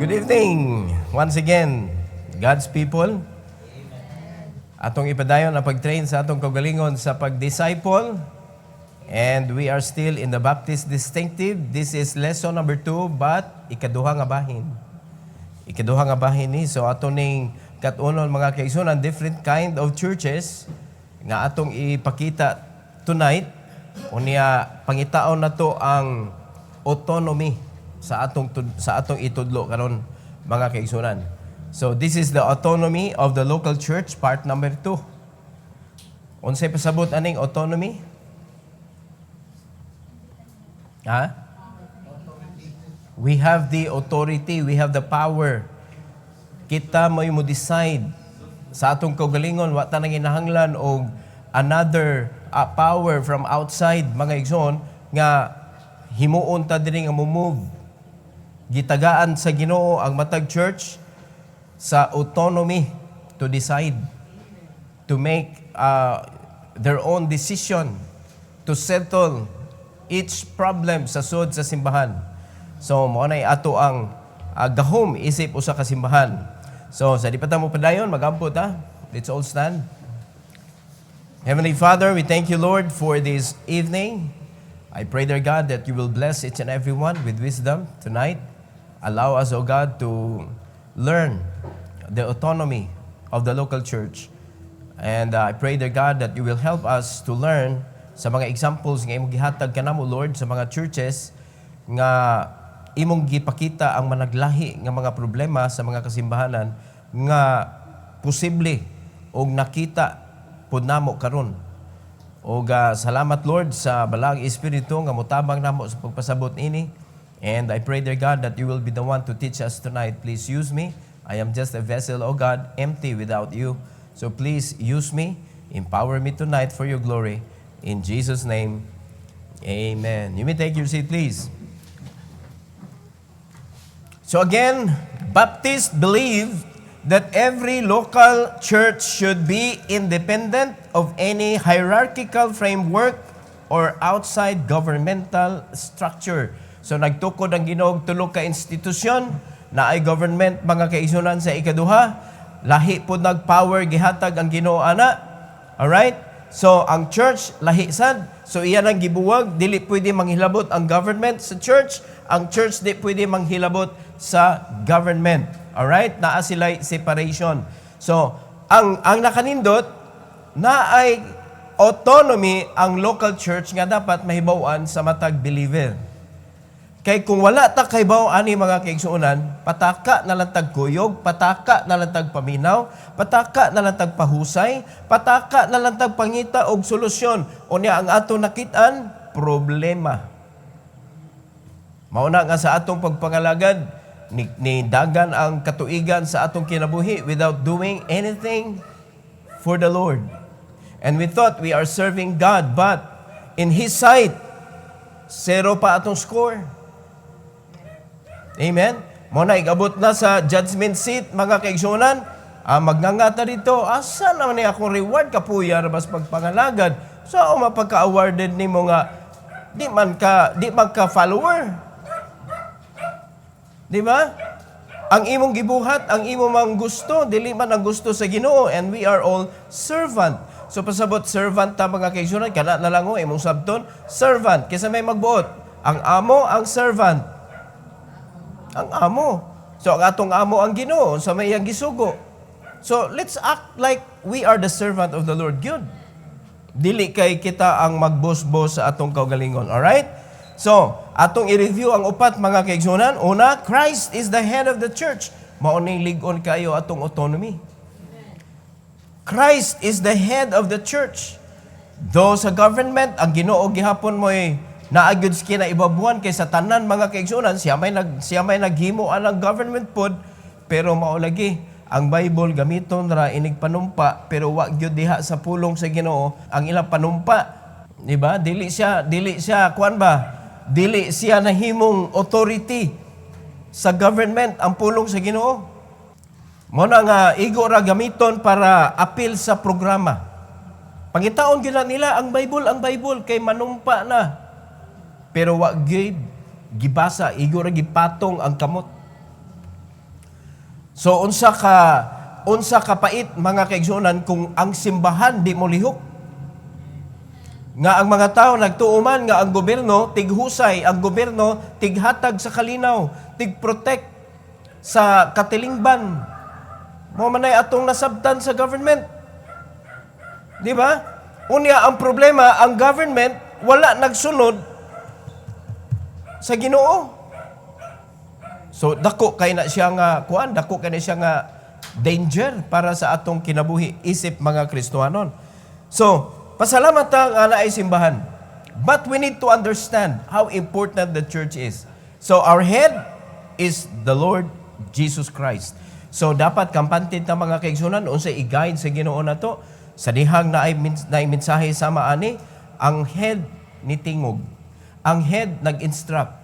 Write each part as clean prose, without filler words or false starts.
Good evening, once again, God's people. Atong ipadayon ang pag-train sa atong kaugalingon sa pag-disciple. And we are still in the Baptist Distinctive. This is lesson number 2, but ikaduha nga bahin. Ikaduha nga bahin ni. So atong ning katunon mga kaigsunan, different kind of churches nga atong ipakita tonight. Unya pangitaon na to ang autonomy sa atong itudlo karon mga kaigsunan. So this is the autonomy of the local church, part number 2. Unsay pasabot aning autonomy? We have the authority, we have the power. Kita may mo decide sa atong kaugalingon, wa ta nang kinahanglan og another power from outside mga igsoon nga himuon ta diri nga mo-move. Gitagaan sa Ginoo ang matag church sa autonomy to decide, to make their own decision, to settle each problem sa sud sa simbahan. So, mo nay ato ang gahom isip usa ka simbahan. So, sa di pa ta mo padayon, mag-ampot ha. Let's all stand. Heavenly Father, we thank you, Lord, for this evening. I pray, dear God, that you will bless each and every one with wisdom tonight. Allow us, O God, to learn the autonomy of the local church. And I pray, dear God, that you will help us to learn sa mga examples nga imong gihatag kanamo, Lord, sa mga churches nga imong gipakita ang managlahi nga mga problema sa mga kasimbahanan nga posible og nakita pud namo karon. Og salamat, Lord, sa balang Espiritu nga motabang namo sa pagpasabot ini. And I pray, dear God, that you will be the one to teach us tonight. Please use me. I am just a vessel, O God, empty without you. So please use me. Empower me tonight for your glory. In Jesus' name, amen. You may take your seat, please. So again, Baptists believe that every local church should be independent of any hierarchical framework or outside governmental structure. So nagtukod ang Ginoo tulo ka institusyon na ay government mga kaigsunan sa ikaduha. Lahi po nag-power gihatag ang Ginoo ana. Alright? So ang church lahi sad. So iyan ang gibuwag, dili pwede manghilabot ang government sa church. Ang church di pwede manghilabot sa government. Alright? Naa sila separation. So ang nakanindot na ay autonomy ang local church nga dapat mahibaw-an sa matag believer. Kay kung wala ta kay bawo ani mga kaigsuonan, pataka na lang tag kuyog, pataka na lang tag paminaw, pataka na lang tag pahusay, pataka na lang tag pangita og solusyon. Unya ang ato nakitaan, problema. Mauna nga sa atong pagpangalagad, ni dagan ang katuigan sa atong kinabuhi without doing anything for the Lord. And we thought we are serving God, but in His sight, zero pa atong score. Amen? Muna, igabot na sa judgment seat, mga kaigsunan. Magnangata dito, asa naman niya akong reward kapuya rabas pagpangalagad. So, mapagka-awarded ni mo nga, di man ka follower. Di ba? Ang imong gibuhat, ang imong mang gusto, dili man ang gusto sa Ginoo, and we are all servant. So, pasabot servant ta mga kaigsunan, kana na lang imong sabton, servant. Kaysa may magbuot, ang amo, ang servant. Ang amo. So, ang atong amo ang Ginoo sa may iyang gisugo. So, let's act like we are the servant of the Lord. Good. Dili kay kita ang magbos-bos sa atong kaugalingon. Alright? So, atong i-review ang upat mga kaigsunan. Una, Christ is the head of the church. Mauning ligon kayo atong autonomy. Christ is the head of the church. Though sa government, ang Ginoo gihapon mo'y naagud kina ibabuan kay sa tanan mga kaigsunan, siya may naghimo ang government pod, pero maulagi ang Bible gamiton ra inig panumpa, pero wa gyud diha sa pulong sa Ginoo ang ilang panumpa, di ba? Dili siya kuan ba? Dili siya nahimong authority sa government ang pulong sa Ginoo. Mo na nga igo ra gamiton para appeal sa programa. Pangitaon gyud nila ang Bible kay manumpa na. Pero wa gyud gibasa, igo ra gipatong ang kamot. So unsa ka pait mga kaigsunan kung ang simbahan di mo lihok? Nga ang mga tao nagtuuman nga ang gobyerno tighusay, ang gobyerno tighatag sa kalinaw, tigprotect sa katilingban. Mo man ay atong nasabtan sa government. Di ba? Unya ang problema, ang government wala nagsunod sa Ginoo. So dako kay na siya nga dako kay na siya nga danger para sa atong kinabuhi isip mga Kristohanon. So, pasalamat ta nga naay simbahan. But we need to understand how important the church is. So our head is the Lord Jesus Christ. So dapat kampante ta mga kaigsunan unsay i-guide sa Ginoo nato sa dihang naay mensahe sama ani ang head ni tingog. Ang head nag-instruct.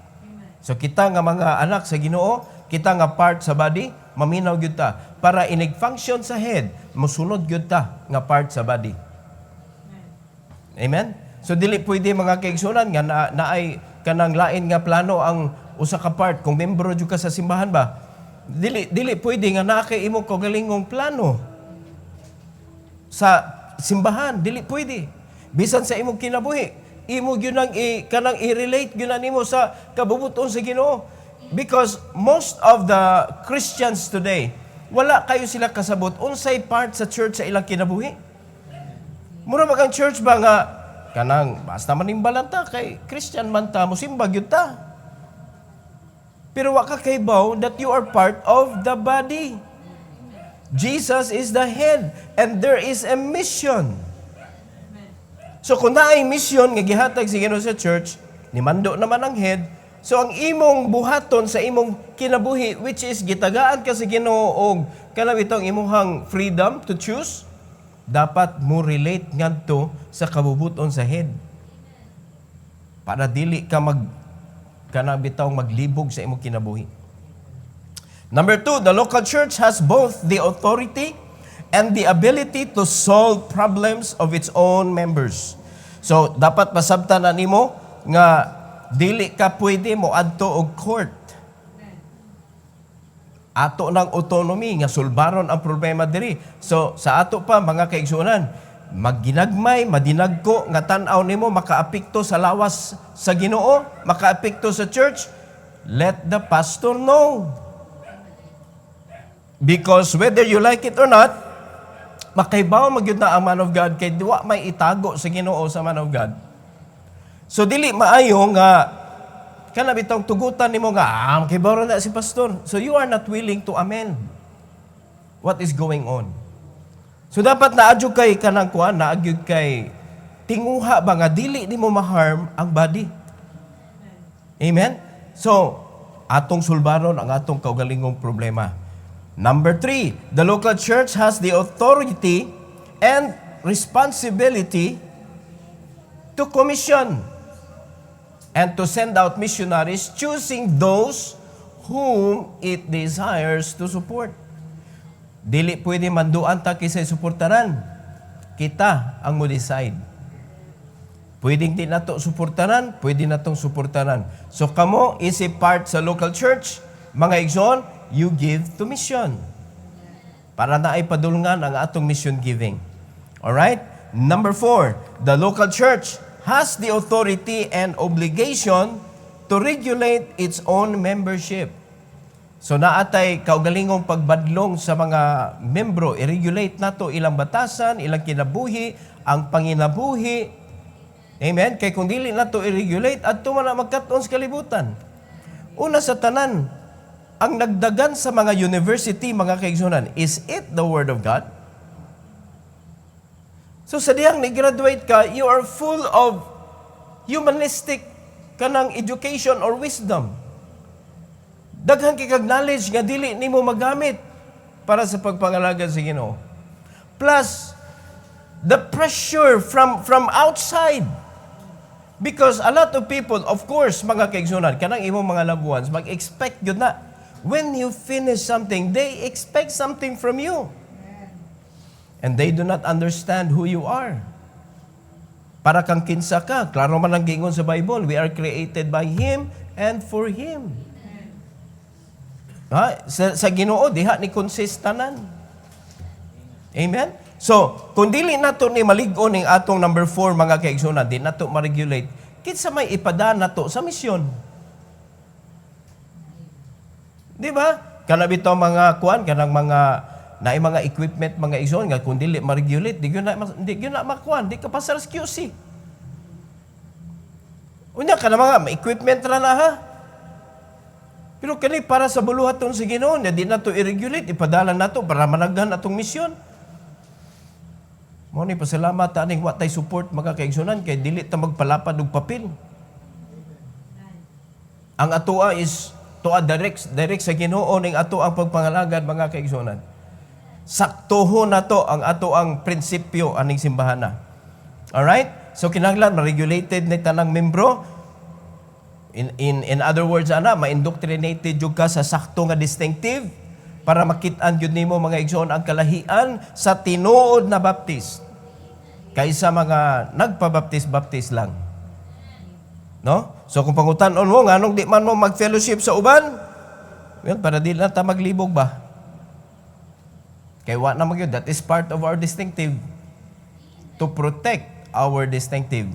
So kita nga mga anak sa Ginoo, kita nga part sa body, maminaw gyud ta para inig-function sa head, mosunod gyud ta nga part sa body. Amen. So dili pwede mga kaigsunan nga naay kanang lain nga plano ang usa ka part kung membro jud ka sa simbahan ba. Dili pwede nga naa kay imo kaugalingong plano sa simbahan, dili pwede. Bisan sa imong kinabuhi, imo gyud nang kanang i-relate gyud nimo sa kabubuton sa Ginoo. Because most of the Christians today, wala kayo sila kasabot unsay part sa church sa ilang kinabuhi. Mura ba kang church ba nga kanang basta manimbalan ta kay Christian man ta, mosimba gyud ta. Pero wa ka kay baw that you are part of the body. Jesus is the head and there is a mission. So kung naay mission nga gihatag sa Ginoo sa church, nimando naman ang head. So ang imong buhaton sa imong kinabuhi, which is gitagaan ka sa Ginoo og kanang itong imong freedom to choose, dapat mo relate ngadto sa kabubuton sa head. Para dili ka kanang bitaw maglibog sa imong kinabuhi. Number 2, the local church has both the authority and the ability to solve problems of its own members. So, dapat masabtan na nimo nga dili ka pwede mo adto og court. Ato ng autonomy nga sulbaron ang problema diri. So, sa ato pa mga kaigsunan, magginagmay, madinagko nga tan-aw nimo makaapekto sa lawas sa Ginoo, makaapekto sa church, let the pastor know. Because whether you like it or not, makaibaw magyud na ang man of God kay diwa may itago sa Ginoo sa man of God. So dili maayo nga kana bitong tugutan nimo nga makaibaw na si pastor. So you are not willing to amend what is going on. So dapat naadyo kay kanang naadyo kay tinguha ba nga dili nimo ma-harm ang body. Amen. So atong sulbaron ang atong kaugalingong problema. Number 3, the local church has the authority and responsibility to commission and to send out missionaries, choosing those whom it desires to support. Dili pwede manduan ta kisay suportaran. Kita ang mo decide. Pwedeng di nato suportaran, pwede natong suportaran. So kamo is a part sa local church, mga igsoon, you give to mission. Para na ay padulungan ang atong mission giving. Alright? Number 4, the local church has the authority and obligation to regulate its own membership. So naatay kaugalingong pagbadlong sa mga membro, i-regulate nato ilang batasan, ilang kinabuhi, ang panginabuhi. Amen? Kay kung dili nato i-regulate, adto man magkat-on sa kalibutan. Una sa tanan, ang nagdagan sa mga university, mga kaigsunan, is it the Word of God? So sa diyang ni-graduate ka, you are full of humanistic kanang education or wisdom. Daghan kay kag knowledge nga dili nimo magamit para sa pagpangalaga sa Ginoo. Plus the pressure from outside. Because a lot of people, of course, mga kaigsunan, kanang imong mga loved ones, mag-expect yun na. When you finish something, they expect something from you. And they do not understand who you are. Para kang kinsa ka. Klaro man ang giingon sa Bible, we are created by Him and for Him. Sa Ginoo diha ni konsistanan. Amen? So, kung dili nato ni malig-on ning atong number 4 mga kaigsunan, di nato ma-regulate, kinsa may ipadaan nato sa misyon. Di ba? Kana bitaw mga kuan, kanang mga equipment mga igsoon nga kung dili ma-regulate, di gyud na makuan, di ka pa sa QC. Unya kana mga equipment ra na ha. Pero kani para sa buluhaton sa Ginoo, di nato i-regulate, ipadala nato para managhan atong misyon. Mo ni pasalamat ta ning wa tay support mga kaigsunan kay dili ta magpalapad og papel. Ang atoa is toa direct sa Ginoo ning ato ang pagpangalagad mga kaigsunan. Saktoho na to ang ato ang prinsipyo aning simbahana. Alright? So kinahanglan ma-regulated ni tanang membro. In other words, ma-indoctrinated jud ka sa sakto nga distinctive para makit-an jud nimo mga igsoon ang kalahian sa tinuod na baptist kaysa mga nagpabaptis-baptis lang. No? So kung pangutan-on mo nganong di man mo mag-fellowship sa uban, well, para di na ta maglibog ba? Kaya wa na magyud, that is part of our distinctive to protect our distinctive.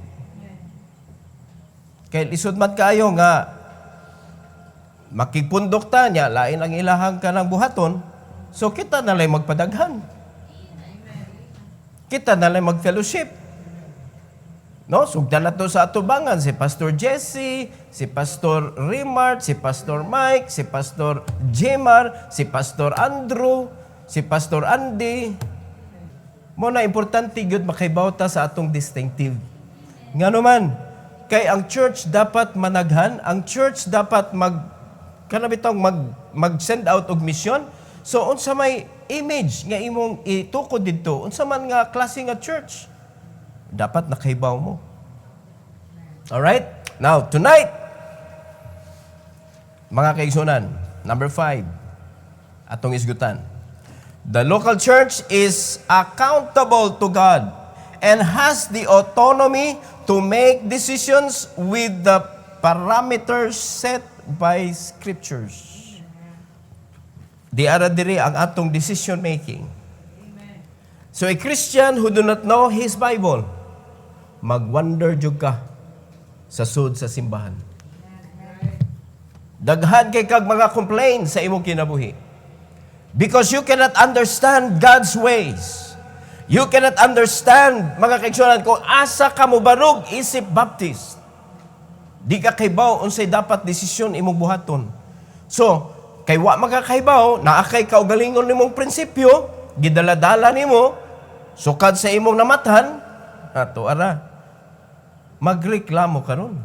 Kaya lisod man kayo nga makipundok ta niya, lain ang ilahang ka ng buhaton, so kita na lang magpadaghan. Kita na lang mag-fellowship. No? Sugdan na to sa atubangan, si Pastor Jesse, si Pastor Rimart, si Pastor Mike, si Pastor Jemar, si Pastor Andrew, si Pastor Andy. Muna importante gyud makaibawta sa atong distinctive. Ngano man, kay ang church dapat managhan, ang church dapat mag-send out og mission. So unsa may image nga imong itukod didto, unsa man nga klase nga church, dapat nakahibaw mo. Alright? Now, tonight, mga kaigsunan, number 5, atong isgutan. The local church is accountable to God and has the autonomy to make decisions with the parameters set by Scriptures. Di ara diri ang atong decision making. So a Christian who do not know his Bible, magwonder jud ka sa sud sa simbahan. Daghan kay kag mga complain sa imong kinabuhi. Because you cannot understand God's ways. You cannot understand, mga kaigsunan, kung asa ka mo barog isip Baptist. Di ka kaybaw unsay dapat desisyon imong buhaton. So, kay wa magkakaybaw, naakay kaugalingon nimong prinsipyo, gidala-dala nimo, sukad sa imong namathan, ato ara, magreklamo karon.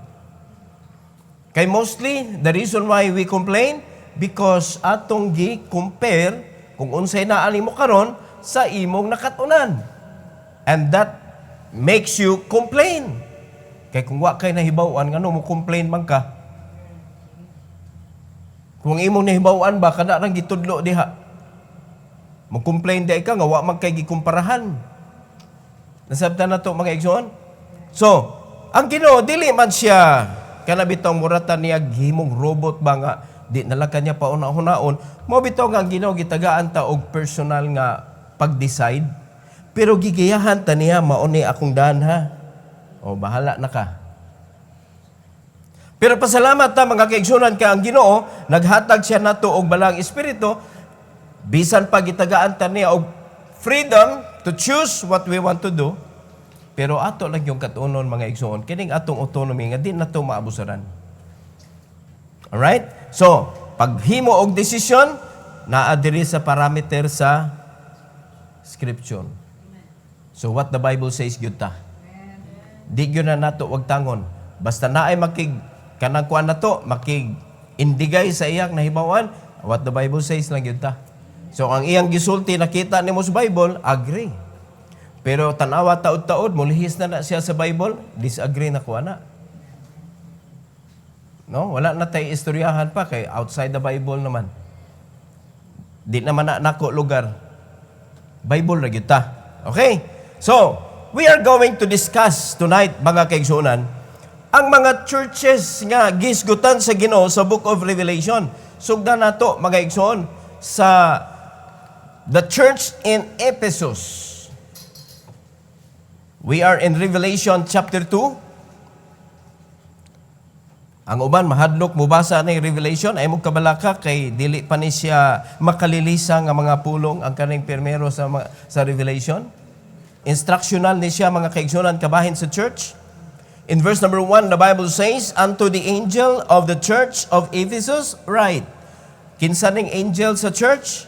Kay mostly, the reason why we complain, because atong gi-compare kung unsay naa nimo karon sa imong nakatunan. And that makes you complain. Kay kung wa kay nahibaw-an, ngano mo complain man ka? Kung imong nahibaw-an ba, kada rang gitudlo diha. Mag-complain di ka, nga wa man kay gikumparahan. Nasabtan na to mga igsoon? So, ang Ginoo dili man siya kana bitong muratan niya gihimong robot ba nga di nalang kanya pauna-hunaon. Mo bitaw nga ang Ginoo gitagaan ta og personal nga pag-decide. Pero gigiyahan ta niya mao ni akong daan ha. O bahala na ka. Pero pasalamat ta mga kaigsunan ka ang Ginoo naghatag siya nato og balang espiritu bisan pa gitagaan ta niya og freedom to choose what we want to do. Pero ato lang yung katunon mga igsoon, kining atong autonomy nga di nato maabusaran. Alright? So, paghimo og desisyon, naa diri sa parameter sa Scripture. So, what the Bible says, gyud ta. Di gyud na nato wag tangon. Basta naay kanang kuan nato, indigay sa iyang nahibawan, what the Bible says lang gyud ta. So, ang iyang gisulti nakita nimo sa Bible, agree. Pero tanawa taod-taod, mulihis na siya sa Bible, disagree na kuha na. No? Wala na tayo istoryahan pa kay outside the Bible naman. Di naman na nako lugar. Bible na kita. Okay? So, we are going to discuss tonight, mga kaigsunan, ang mga churches nga gisgutan sa Ginoo sa Book of Revelation. Sugdan nato mga igsoon sa the church in Ephesus. We are in Revelation chapter 2. Ang uban mahadlok mubasa na yung Revelation ay mo kabalaka kay dili pa ni siya makalilisa nga mga pulong ang kaning pirmero sa Revelation. Instructional ni siya mga kaigsunan kabahin sa church. In verse number 1, the Bible says, "Unto the angel of the church of Ephesus write." Kinsa ning angel sa church?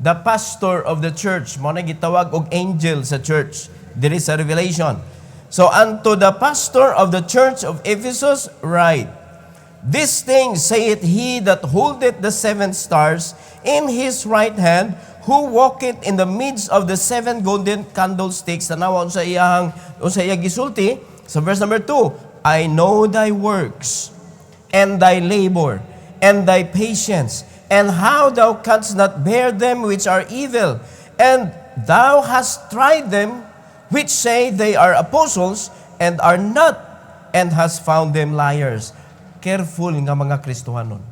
The pastor of the church. Mo na gitawag og angel sa church. Diri sa Revelation. So, unto the pastor of the church of Ephesus write, "This thing saith he that holdeth the 7 stars in his right hand, who walketh in the midst of the 7 golden candlesticks." Tanawa sa iyang gisulti sa verse number 2, "I know thy works, and thy labor, and thy patience, and how thou canst not bear them which are evil, and thou hast tried them which say they are apostles, and are not, and has found them liars." Careful nga mga Kristohanon.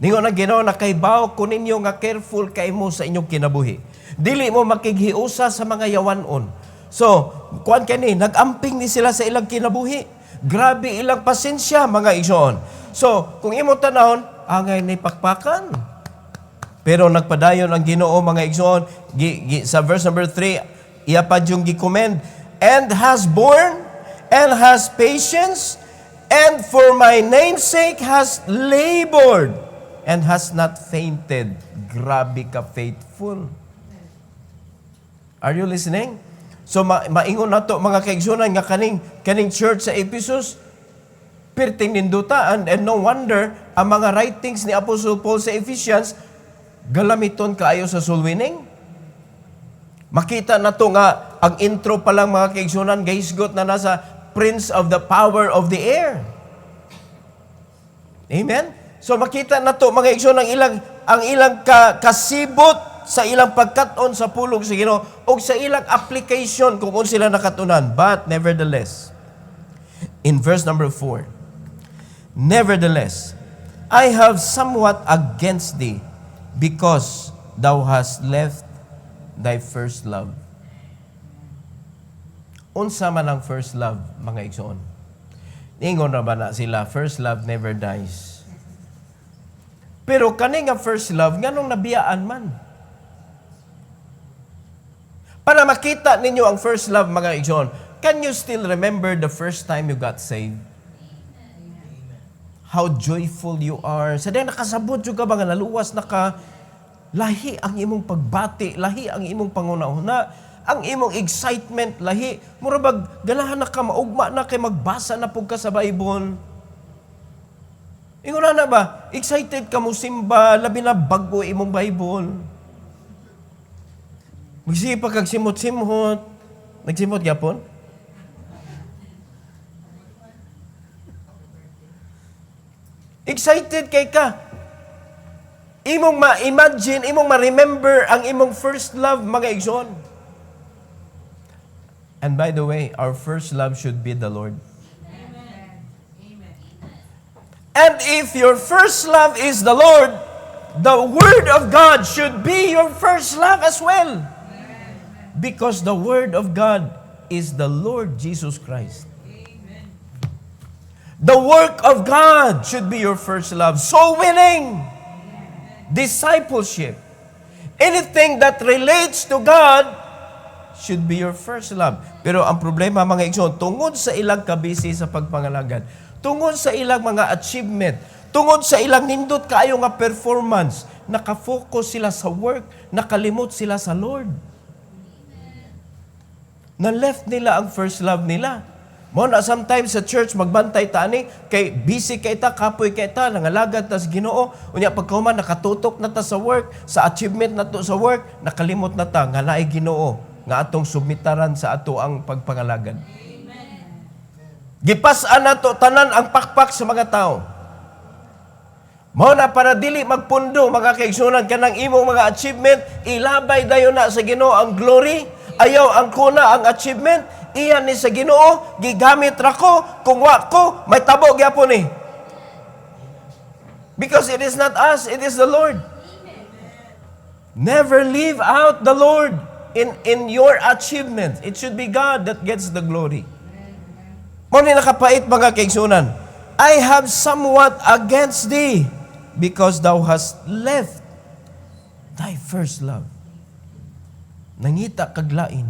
Ningon na Ginoo nakaibaw ko ninyo nga careful kay mo sa inyong kinabuhi. Dili mo makighiusa sa mga yawanon. So, kuan kani nagamping ni sila sa ilang kinabuhi. Grabe ilang pasensya mga igsoon. So, kung imo tanahon, angay ni pakpakan. Pero nagpadayon ang Ginoo mga igsoon sa verse number 3, iya pa yung gi-commend, "And has borne, and has patience, and for my name's sake has labored, and has not fainted." Grabe ka faithful. Are you listening? So maingon nato mga kaigsunan nga kaning church sa Ephesus perting ninduta, and no wonder ang mga writings ni Apostle Paul sa Ephesians galamiton kaayo sa soul winning. Makita na to nga, ang intro pa lang mga kaigsunan, gaisgot na nasa prince of the power of the air. Amen? So makita na to mga kaigsunan, ang ilang kasibot sa ilang pagkaton sa pulong sa Ginoo o sa ilang application kung sila nakatunan. But nevertheless, in verse number 4, "Nevertheless, I have somewhat against thee, because thou hast left thy first love." Unsa man ang first love, mga igsoon? Ningon na ba na sila, first love never dies. Pero kani nga first love, nganong nabiyaan man? Para makita ninyo ang first love, mga igsoon, can you still remember the first time you got saved? How joyful you are. Sa din nakasabot yung ka ba nga naluwas na ka, lahi ang imong pagbati, lahi ang imong pangunahuna, ang imong excitement, lahi. Murabag, ganahan na ka, maugma na kay magbasa na pug ka sa Bible. Ingon na ba? Excited ka mo simba, labi na bago imong Bible. Magsipa kag simot-simot. Nagsimot gyapon? Excited kay ka. Imong ma-imagine, imong ma-remember ang imong first love, mga igsoon. And by the way, our first love should be the Lord. Amen. And if your first love is the Lord, the Word of God should be your first love as well. Because the Word of God is the Lord Jesus Christ. The work of God should be your first love. Soul winning. Discipleship. Anything that relates to God should be your first love. Pero ang problema mga igsoon, tungod sa ilang kabisi sa pagpangalagad, tungod sa ilang mga achievement, tungod sa ilang nindot kaayo nga performance, nakafocus sila sa work, nakalimot sila sa Lord. Na-left nila ang first love nila. Mo na sometimes sa church magbantay tani kay busy kay ta, kapoy kay ta, nangalagad ta sa Ginoo, unya pagkahuman nakatutok na ta sa work, sa achievement na to sa work, nakalimot na ta nga naay Ginoo nga atong submitaran sa ato ang pagpangalagad. Amen. Gipas-an nato tanan ang pakpak sa mga tao. Mao na para dili magpundo mga kaigsunan kanang imong mga achievement, ilabay dayon na sa Ginoo ang glory, ayaw ang kuna ang achievement, iyan ni sa Ginoo, gigamit ra ko, kung wa ko, may tabo gyapon ni. Because it is not us, it is the Lord. Never leave out the Lord in your achievements. It should be God that gets the glory. Muna nakapait mga kaigsunan, I have somewhat against thee, because thou hast left thy first love. Nangita kaglain.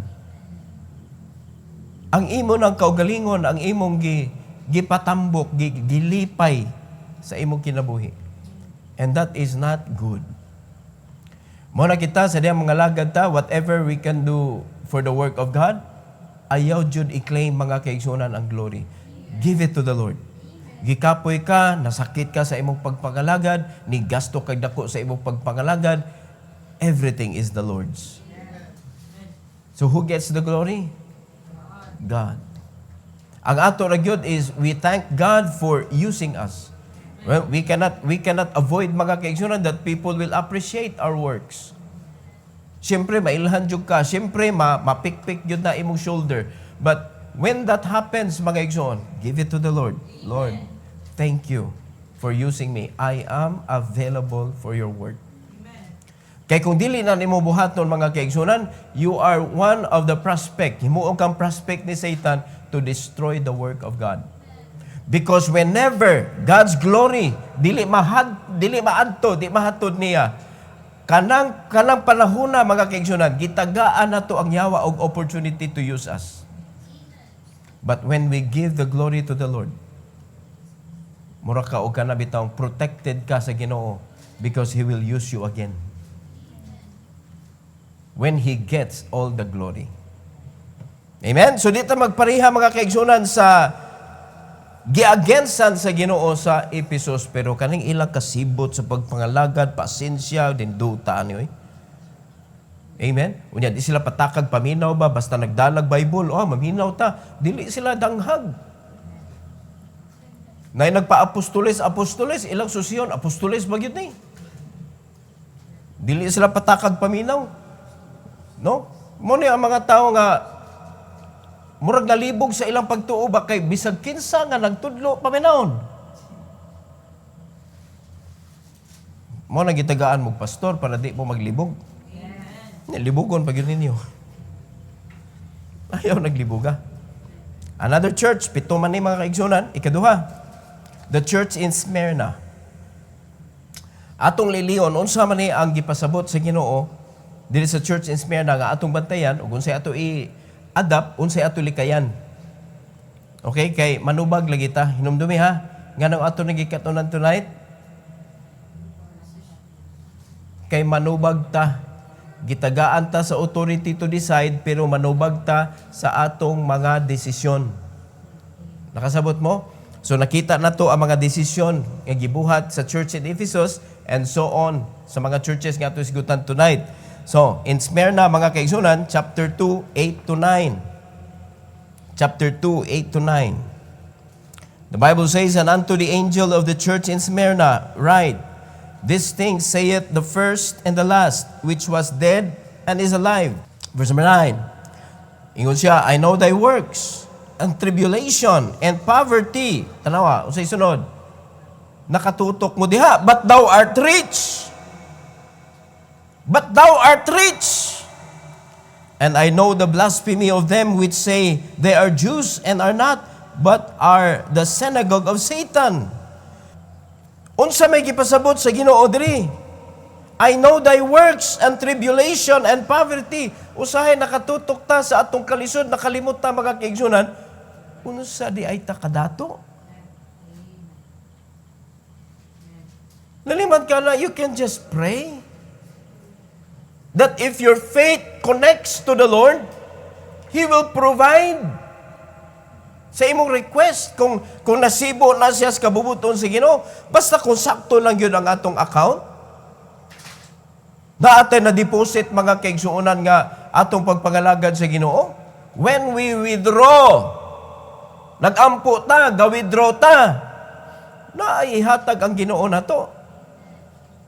Ang imo ng kaugalingon, ang imong gipatambok, gilipay sa imong kinabuhi. And that is not good. Muna kita sa diyang mga lagad ta, whatever we can do for the work of God, ayaw jud i-claim mga kaigsunan ang glory. Give it to the Lord. Gikapoy ka, nasakit ka sa imong pagpangalagad, ni gasto kag dako sa imong pagpangalagad, everything is the Lord's. So who gets the glory? God. Ang ato ra gyud is we thank God for using us. Well, we cannot avoid mga kaigsunan that people will appreciate our works. Siyempre, mailhan jud ka. Siyempre, mapikpik jud na imong shoulder. But when that happens, mga kaigsunan, give it to the Lord. Lord, thank you for using me. I am available for your work. Kaya kung dili na nimo buhaton mga kaigsunan, you are one of the prospect. Himuong kang prospect ni Satan to destroy the work of God. Because whenever God's glory dili maadto, di mahatod niya, kanang panahona mga kaigsunan, gitagaan nato ang yawa og opportunity to use us. But when we give the glory to the Lord, mura ka og kana bitawng protected ka sa Ginoo, because He will use you again. When He gets all the glory. Amen? So dito magpareha mga kaigsunan sa giagensan sa Ginoo sa Ephesus, pero kaning ilang kasibot sa pagpangalagad, pasensya, din duta niyo. Amen? Unya, di sila patakag paminaw ba, basta nagdalag Bible, maminaw ta. Dili sila danghag. Nay nagpa-apostoles, ilang susiyon, apostoles ba yun Dili sila patakag paminaw. No? Muna ang mga tao nga murag nalibog sa ilang pagtuo ba kay bisag kinsa nga nagtudlo paminawon. Mo na gitagaan mo pastor para di mo maglibog. Libugon pag yun ninyo. Ayaw naglibuga. Another church, pito man ni mga kaigsunan, ikaduha. The church in Smyrna. Atong liliyon, unsa man ni ang gipasabot sa Ginoo dili sa church in Smyrna nga atong bantayan, ug unsay ato adapt, unsay ato likayan. Okay, kay manubag lagi ta. Hinumdumi ha. Nganong ato nagikatunan tonight? Kay manubag ta. Gitagaan ta sa authority to decide, pero manubag ta sa atong mga desisyon. Nakasabot mo? So nakita na to ang mga desisyon nga gibuhat sa church in Ephesus and so on sa mga churches nga ato isgutan tonight. So, in Smyrna, mga kaigsunan, chapter 2, 8 to 9. Chapter 2, 8 to 9. The Bible says, "And unto the angel of the church in Smyrna write, This thing saith the first and the last, which was dead and is alive." Verse number 9. Ingon siya, "I know thy works, and tribulation, and poverty." Tanawa, unsay sunod? Nakatutok mo diha, "But thou art rich." But thou art rich. "And I know the blasphemy of them which say they are Jews and are not, but are the synagogue of Satan." Unsa may gipasabot sa Ginoo diri? "I know thy works and tribulation and poverty." Usahay nakatutok ta sa atong kalisod, nakalimot ta mga kaigsunan. Unsa di ay ta kadato? Nalimad ka na, you can just pray. That if your faith connects to the Lord, He will provide sa imong request. Kung nasibo na siya sa kabubuton sa Ginoo, basta kung sakto lang yun ang atong account, na atay na deposit mga kaigsuonan nga atong pagpangalagad sa Ginoo, when we withdraw, nagampo ta, ga-withdraw ta, na ihatag ang Ginoo nato.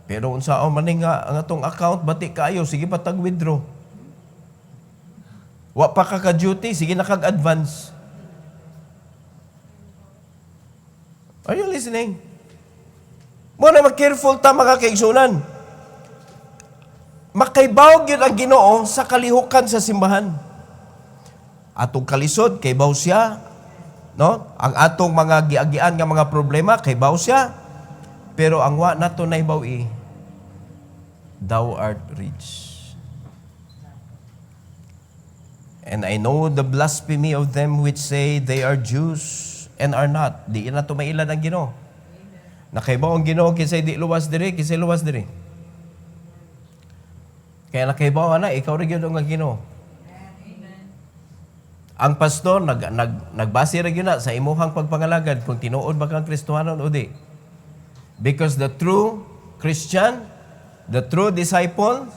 Pero unsa man nga ang atong account bati kaayo, sige pa tag withdraw. Wa pa ka duty, sige na kag advance. Are you listening? Mo na mag-careful ta mga kaigsunan. Makaibaw gyud ang Ginoo sa kalihukan sa simbahan. Atong kalisod kaybaw siya, no? Ang atong mga giagian nga mga problema kaybaw siya. Pero ang wa nato naibaw thou art rich. And I know the blasphemy of them which say they are Jews and are not. Di na tumailan ang Ginoo. Nakaibaw ang Ginoo kisay di luwas diri, kisay luwas diri. Kaya nakaibaw na, ikaw rin yun ang Ginoo. Ang pastor, nagbase rin yun na sa imuhang pagpangalagad kung tinuod ba kang Kristohanon o di. Because the true Christian, the true disciple,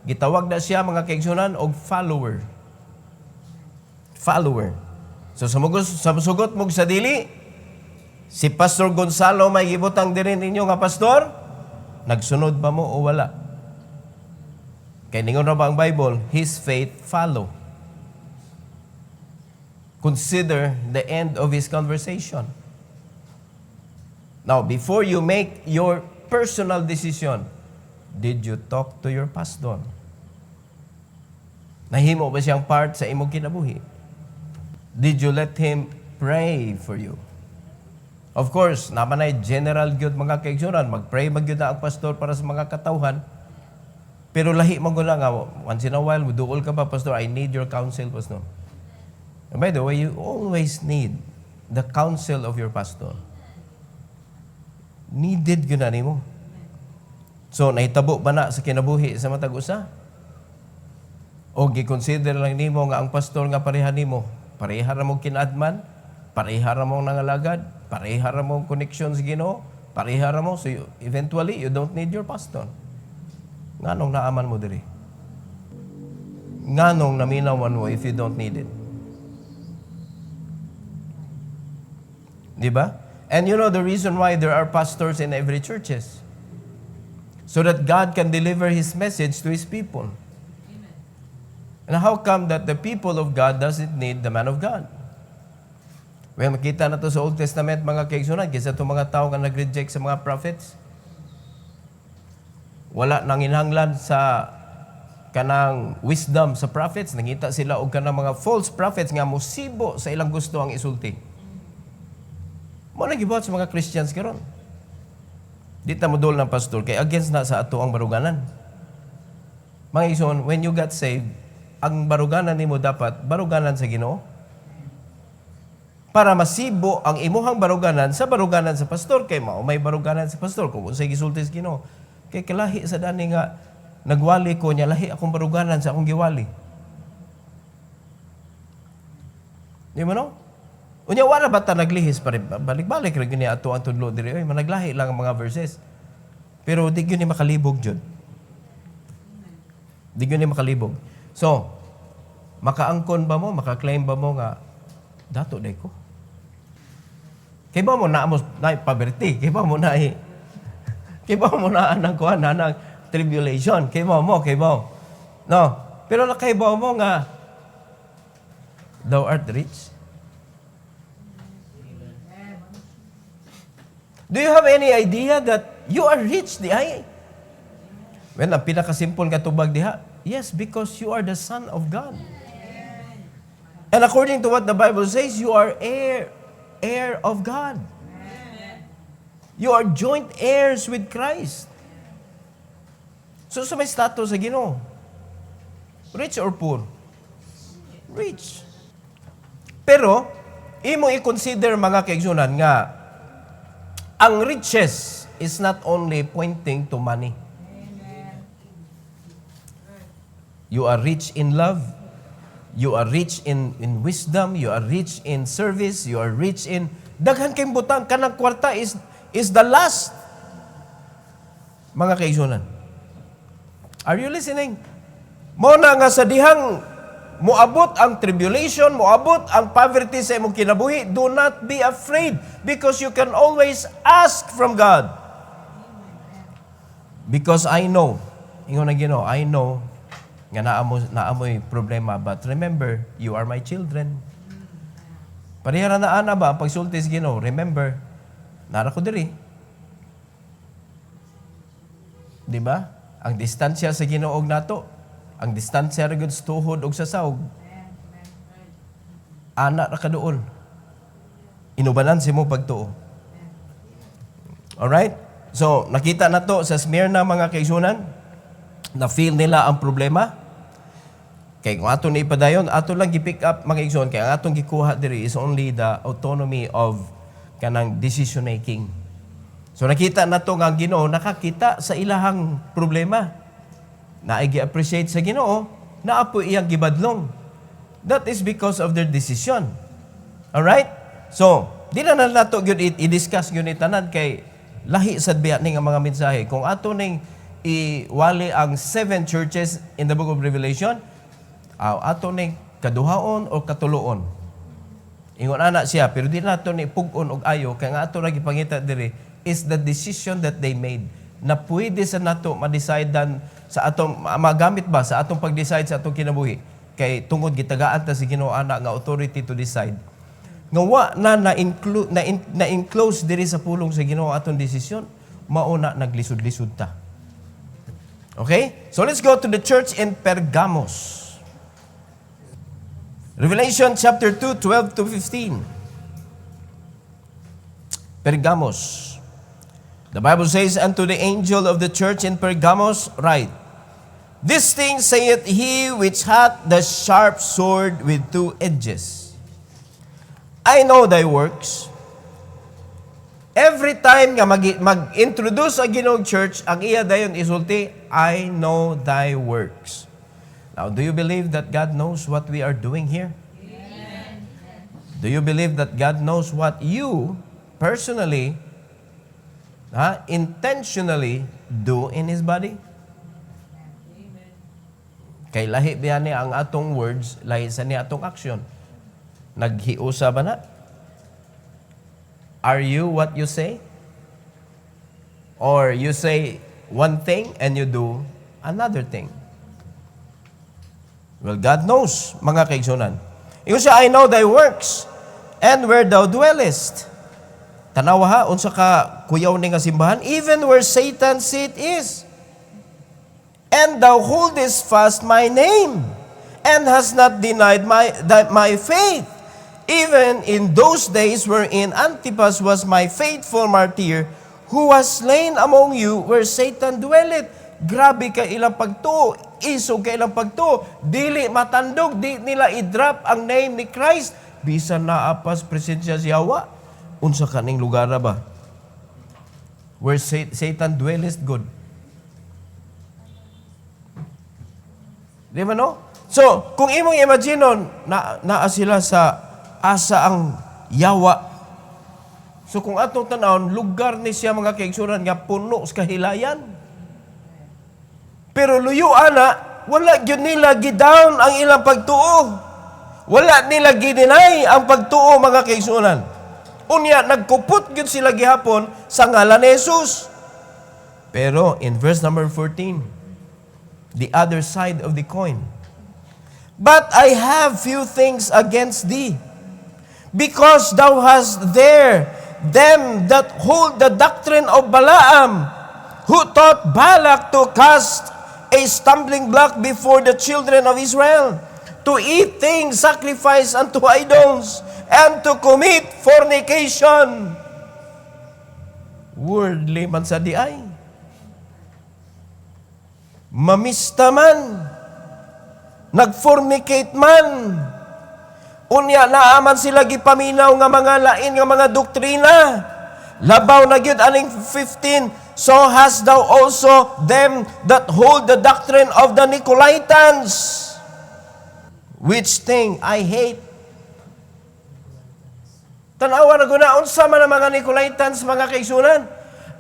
gitawag na siya mga kaigsunan og follower. Follower. So sa sugot mo sa dili, si Pastor Gonzalo may gibutang din ninyo nga pastor, nagsunod ba mo o wala? Kaya ningon na ba ang Bible, his faith follow. Consider the end of his conversation. Now, before you make your personal decision, did you talk to your pastor? Nahimo ba siyang part sa imong kinabuhi? Did you let him pray for you? Of course, naman ay general gyud mga kaigsunan, mag-pray magyud na ang pastor para sa mga katawhan. Pero lahi man gula nga, once in a while, duol ka pa, pastor, I need your counsel, pastor. And by the way, you always need the counsel of your pastor. Needed yun na mo. So, nahitabo ba na sa kinabuhi sa matag usa? O gi-consider lang nimo nga ang pastor nga pareha nimo, pareha ra mong kinaadman, pareha ra mong nangalagad, pareha ra mong connection sa Ginoo, pareha ra mo. So, eventually, you don't need your pastor. Nganong naaman mo diri? Nganong naminawan mo if you don't need it? Di ba? And you know the reason why there are pastors in every churches? So that God can deliver His message to His people. Amen. And how come that the people of God doesn't need the man of God? Well, makita na to sa Old Testament mga kaigsunan, kaysa itong mga tao nga nag-reject sa mga prophets. Wala nang inhanglan sa kanang wisdom sa prophets. Nangita sila og kanang mga false prophets nga musibo sa ilang gusto ang isulti. Mo nagibuhat sa mga Christians karon. Di ta modol ng pastor kay against na sa ato ang baruganan. Mga igsoon, when you got saved, ang baruganan nimo dapat baruganan sa Ginoo. Para masibo ang imuhang baruganan sa baruganan sa pastor kay mao may baruganan sa pastor kung unsay gisulti sa Ginoo. Kay kalahi sa dani nga nagwali ko niya, lahi akong baruganan sa akong giwali. Di mo no? Unya wala ba ta naglihis pa rin? Balik-balik rin niya ato ang tudlo diri. Oy, managlahi lang ang mga verses. Pero di gyud ni makalibog jud. Di gyud ni makalibog. So, makaangkon ba mo, maka-claim ba mo nga dato day ko? Kay ba mo na poverty? Kay ba mo na anang kuan anang tribulation? Kay ba mo? No. Pero nakaibaw mo nga thou art rich. Do you have any idea that you are rich diha? Well, ang pinakasimple nga tubag diha, yes, because you are the son of God. And according to what the Bible says, you are heir of God. You are joint heirs with Christ. So sa may status sa Ginoo, rich or poor? Rich. Pero, imo i-consider mga kaigsunan nga, ang riches is not only pointing to money. You are rich in love. You are rich in wisdom. You are rich in service. You are rich in... Daghan kayong butang. Kanang kwarta is the last. Mga kaigsunan. Are you listening? Muna nga sa dihang moabot ang tribulation, moabot ang poverty sa imong kinabuhi, do not be afraid because you can always ask from God. Because I know, ingon na Ginoo, I know nga naamoy problema, but remember, you are my children. Parihara na ana ba ang pagsulti sa Ginoo? Remember, nara ko diri. Di ba? Ang distansya sa Ginoo nato, ang distansya ra gud sa tuhod og sa sawg. Ana ra kaduol. Inubanan si mo pagtuo. Alright? So, nakita na to sa Smyrna mga kaigsunan, na feel nila ang problema. Kay kung ato ni ipadayon, ato lang gi-pick up mga igsoon, kay ang atong gikuha diri is only the autonomy of kanang decision making. So nakita na to nga ang Ginoo, nakakita sa ilahang problema. Na gi-appreciate sa Ginoo, na apo iyang gibadlong. That is because of their decision. Alright? So, di na nato gyud i-discuss gyud ni tanan kay lahi sad biya ning mga mensahe. Kung ato ning iwali ang 7 churches in the book of Revelation, ato ning kaduhaon o katuloon. Ingon ana siya, pero di nato ni pug-on og ayo kay nga ato ra gipangita diri is the decision that they made na pwede sa nato ma-decidean sa atong magamit ba sa atong pag-decide sa atong kinabuhi kay tungod gitagaan ta si Ginoo ana nga authority to decide. Nga wa na enclose diri sa pulong sa Ginoo atong desisyon, mauna naglisod-lisod ta. Okay? So let's go to the church in Pergamos. Revelation chapter 2, 12 to 15. Pergamos. The Bible says, "Unto the angel of the church in Pergamos write, This thing saith he which hath the sharp sword with 2 edges. I know thy works." Every time nga mag-introduce ang Ginoong church, ang iya dayon isulti, "I know thy works." Now, do you believe that God knows what we are doing here? Amen. Do you believe that God knows what you personally, intentionally do in His body? Amen. Kay lahi biya ni ang atong words, lahi sa ni atong action. Naghiusa ba na? Are you what you say? Or you say one thing and you do another thing? Well, God knows, mga kaigsunan. Ingon siya, "I know thy works, and where thou dwellest." Tanawa ha, unsa ka kuyaw ni nga simbahan, "Even where Satan's seat is. And thou holdest fast my name, and hast not denied my faith. Even in those days wherein Antipas was my faithful martyr, who was slain among you where Satan dwelleth." Grabe ka ilang pagtuo, isog ka ilang pagtuo, dili matandog, di nila i-drop ang name ni Christ. Bisan naapas presensya si Hawa. Unsa kaning lugar ba? Where Satan dwelleth good. Di ba no? So, kung imong imagine naa sila sa asa ang Yawa. So kung atong tanawon, lugar ni siya mga kaigsuran nga puno sa kahilayan. Pero luyo ana, wala gyud nila gidown ang ilang pagtuo. Wala nila gidinay ang pagtuo mga kaigsunan. Unya nagkupot gyud sila gihapon sa ngalan ni Jesus. Pero in verse number 14, the other side of the coin. "But I have few things against thee, because thou hast there them that hold the doctrine of Balaam, who taught Balak to cast a stumbling block before the children of Israel, to eat things sacrificed unto idols, and to commit fornication." Worldly man sa diay. Mamista man. Nagfornicate man. Unya naaman sila gipaminaw nga mga lain nga mga doktrina. Labaw na gyud aning 15, "So hast thou also them that hold the doctrine of the Nicolaitans, which thing I hate." Tanawa na gunaon sa mga Nicolaitans, mga kaigsunan.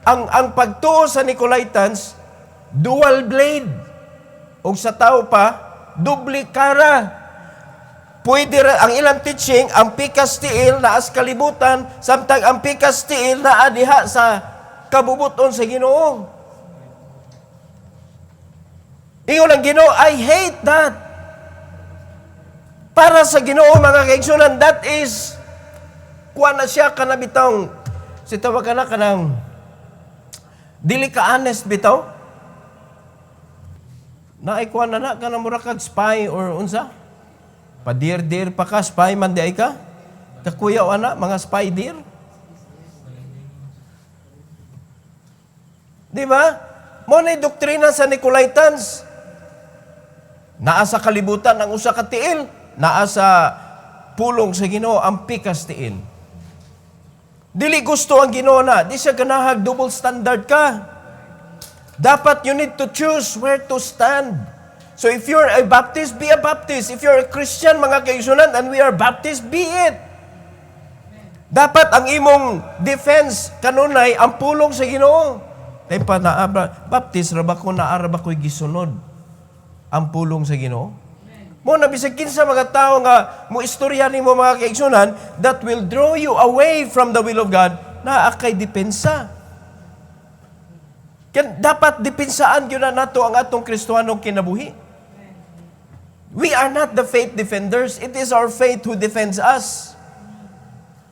Ang pagtuo sa Nicolaitans, dual blade. O sa tao pa, dubli kara. Pwede ang ilang teaching, ang pikas tiil na as kalibutan, samtang ang pikas tiil na adiha sa kabubuton sa Ginoo. Ingon ang Ginoo, "I hate that." Para sa Ginoo mga kaigsunan, that is kuha na siya kanabitang si tawag ka na kanang dili ka honest bitaw. Naikuan na ka na mura kag spy or unsa? Padir-dir pa ka, spy man di ay ka? Kakuyaw ana, mga spy dir? Di ba? Mo na doktrina sa Nicolaitans. Naa sa kalibutan ang usa ka tiil, naa sa pulong sa Ginoo ang pikas tiil. Dili gusto ang Ginoo na, di siya ganahag double standard ka. Dapat you need to choose where to stand. So if you're a Baptist, be a Baptist. If you're a Christian, mga kaigsunan, and we are Baptist, be it. Dapat ang imong defense kanunay ang pulong sa Ginoo. Tay pa naabra, Baptist ra ba ko naara ba ko'y gisunod ang pulong sa Ginoo? Mo na bisag kinsa mga tao nga mo istorya nimo mga kaigsunan that will draw you away from the will of God, na akay depensa. Dapat dipensaan yun na nato ang atong Kristohanong kinabuhi. We are not the faith defenders. It is our faith who defends us.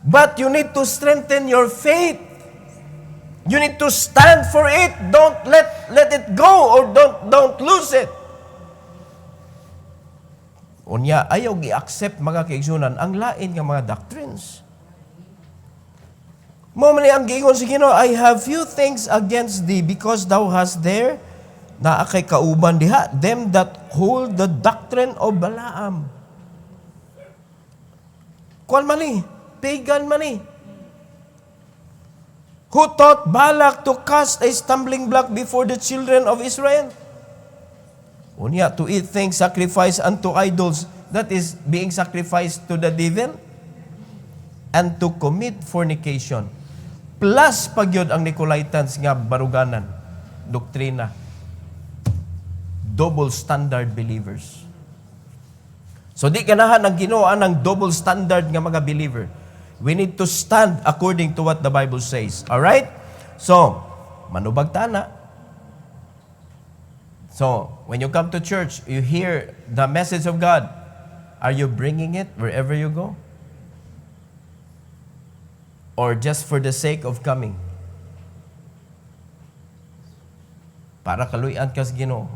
But you need to strengthen your faith. You need to stand for it. Don't let it go or don't lose it. Unya, ayaw gi-accept mga kaigsunan ang lain nga mga doctrines. Mo man ang giingon sa Ginoo, I have few things against thee because thou hast there na akay kauban diha them that hold the doctrine of Balaam. Kuan man ni, pagan man ni. Who taught Balak to cast a stumbling block before the children of Israel? Unya, to eat things sacrificed unto idols, that is being sacrificed to the devil, and to commit fornication. Plus pagyod ang Nicolaitans nga baruganan, doktrina. Double standard believers. So di ganahan ang Ginoo ng double standard nga mga believer. We need to stand according to what the Bible says. All right? So, manubag tana. So, when you come to church, you hear the message of God. Are you bringing it wherever you go? Or just for the sake of coming? Para kaluyan ka sa Ginoo.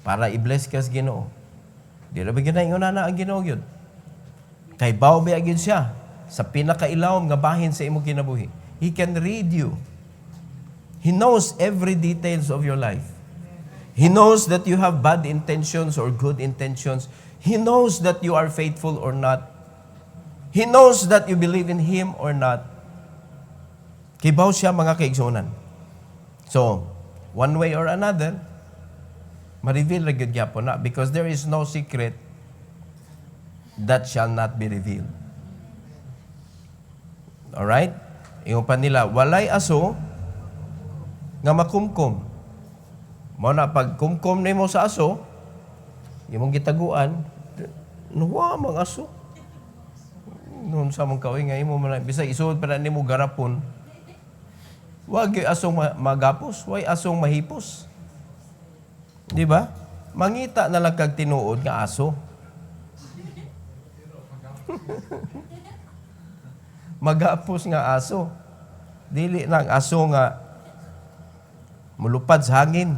Para i-bless ka sa Ginoo. Di na ba ginayon na ang Ginoo yun? Kay bawbi agin siya sa pinakailawom nga bahin sa imong kinabuhi. He can read you. He knows every details of your life. He knows that you have bad intentions or good intentions. He knows that you are faithful or not. He knows that you believe in Him or not. Kibaw siya mga kaigsunan. So, one way or another, ma-reveal na gyud gyapon na because there is no secret that shall not be revealed. Alright? Ingon pa nila, walay aso nga makumkum. Mo na pag kumkum nimo sa aso, imong gitaguan, nuwa mang aso. Noon sa mong kawin nga imo man bisag isuod pa na nimo garapon. Wag gyud asong magapos, way asong mahipos. Di ba? Mangita na lang kag tinuod nga aso. Magapos nga aso. Dili lang aso nga mulupad sa hangin.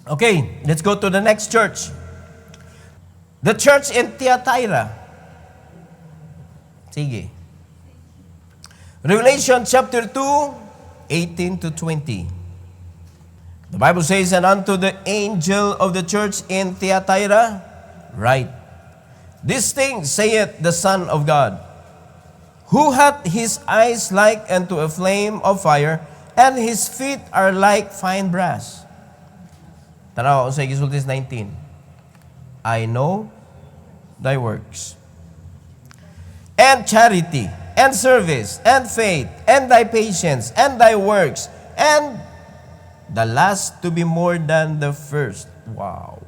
Okay, let's go to the next church. The church in Thyatira. Sige. Revelation chapter 2, 18 to 20. The Bible says, and unto the angel of the church in Thyatira, write, this thing saith the Son of God, who hath his eyes like unto a flame of fire, and his feet are like fine brass. Tanaw, sa Gisultis 19. I know thy works, and charity, and service, and faith, and thy patience, and thy works, and the last to be more than the first. Wow.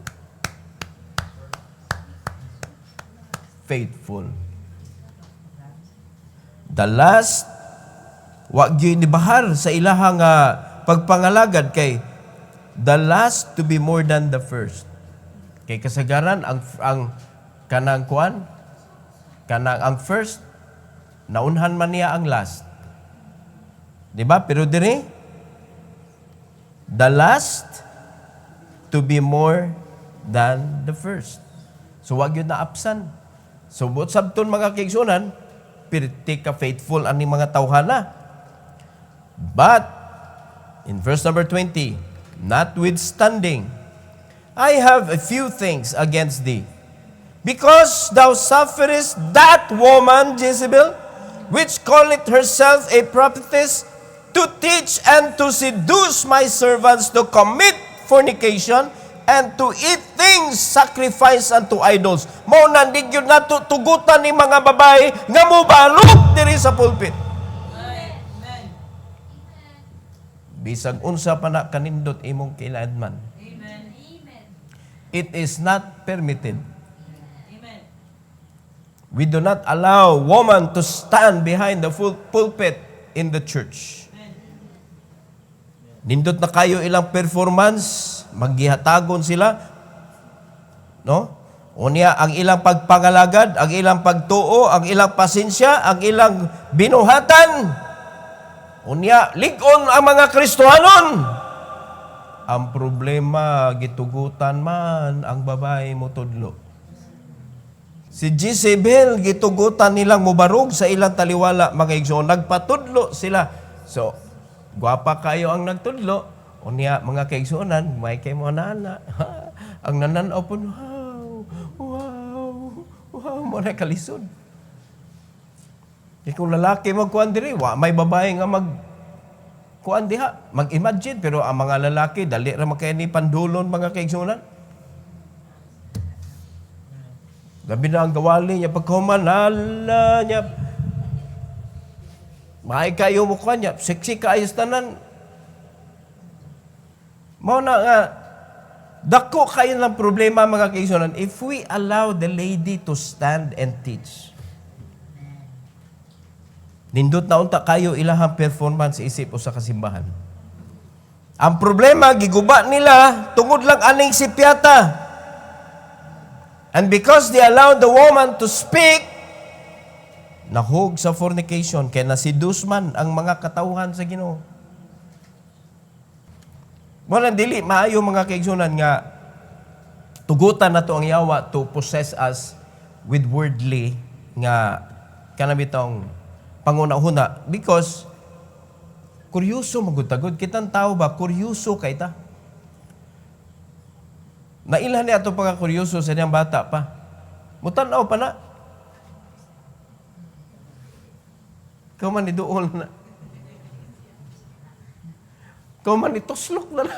Faithful. The last, wag gyud nibahar sa ilahang pagpangalagad kay the last to be more than the first. Kay kasagaran ang kanang kuan, kanang ang first, naunhan man niya ang last. Di ba? Pero dire, the last to to be more than the first. So wag yun na absan. So but sabton mga kaigsunan, pirti ka faithful ani mga tawhana. But in verse number 20, notwithstanding, I have a few things against thee, because thou sufferest that woman Jezebel, which calleth herself a prophetess, to teach and to seduce my servants to commit fornication and to eat things sacrificed unto idols. Mao na di gyud nato tugutan ni mga babae nga mobalog diri sa pulpit. Amen. Bisag unsa pa na kanindot imong kilaadman. Amen. It is not permitted. Amen. We do not allow woman to stand behind the pulpit in the church. Nindot na kayo ilang performance, maghihatagon sila, no? Unya ang ilang pagpangalagad, ang ilang pagtuo, ang ilang pasensya, ang ilang binuhatan. Unya ligon ang mga Kristohanon. Ang problema gitugutan man ang babae mo tudlo. Si Jezebel gitugutan nilang mubarog sa ilang taliwala mga igsoon, nagpatudlo sila. So gwapa kayo ang nagtudlo. Unya mga kaigsuonan, may kay mo nana. Ang nananaw po, wow, mo na kalisod. Kung lalaki magkuhan diri, may babae nga kuan diha, mag-imagine, pero ang mga lalaki, dali ra makaya ni pandulon mga kaigsuonan. Gabi na ang gawali niya, pagkuman, hala niya, may kayo mo kanya, sexy ka ayos tanan. Mao na nga, dako kayo ng problema mga kaigsuonan if we allow the lady to stand and teach. Nindot na unta kayo ilahang performance isip o sa kasimbahan. Ang problema, giguba nila, tungod lang aning sipyata. And because they allowed the woman to speak, nahog sa fornication, kaya nasidus man ang mga katauhan sa Ginoo. Wala dili maayo mga kaigsunan nga tugutan nato ang yawa to possess us with worldly nga kanabitong pangunahuna, because kuryoso magutagod kitang tao ba, kuryoso kay ta. Nailan ni ato pagka kuryoso sa niyang bata pa. Mutanaw pa na. Ikaw man iduol na. Ikaw man ituslok na na.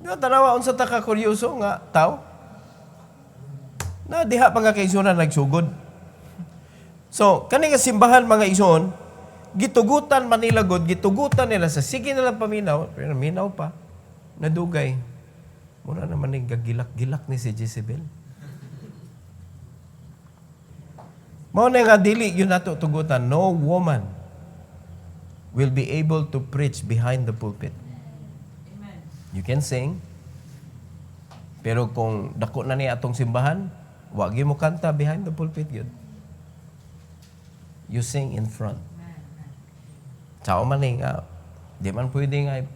Nga tanawa, unsa ta ka kuryoso nga tao? Na diha pa nga kaigsunan nagsugod. So, kani nga simbahan mga igsoon, gitugutan man nila god, gitugutan nila sa sige na lang paminaw, pero minaw pa, nadugay. Muna naman yung gagilak-gilak ni si Jezebel. Mao na nga dili yun nato tugutan, no woman will be able to preach behind the pulpit. Amen. You can sing, pero kung dako na niya atong simbahan, wag mo kanta behind the pulpit yun. You sing in front. Sao man nga, di man pwede nga,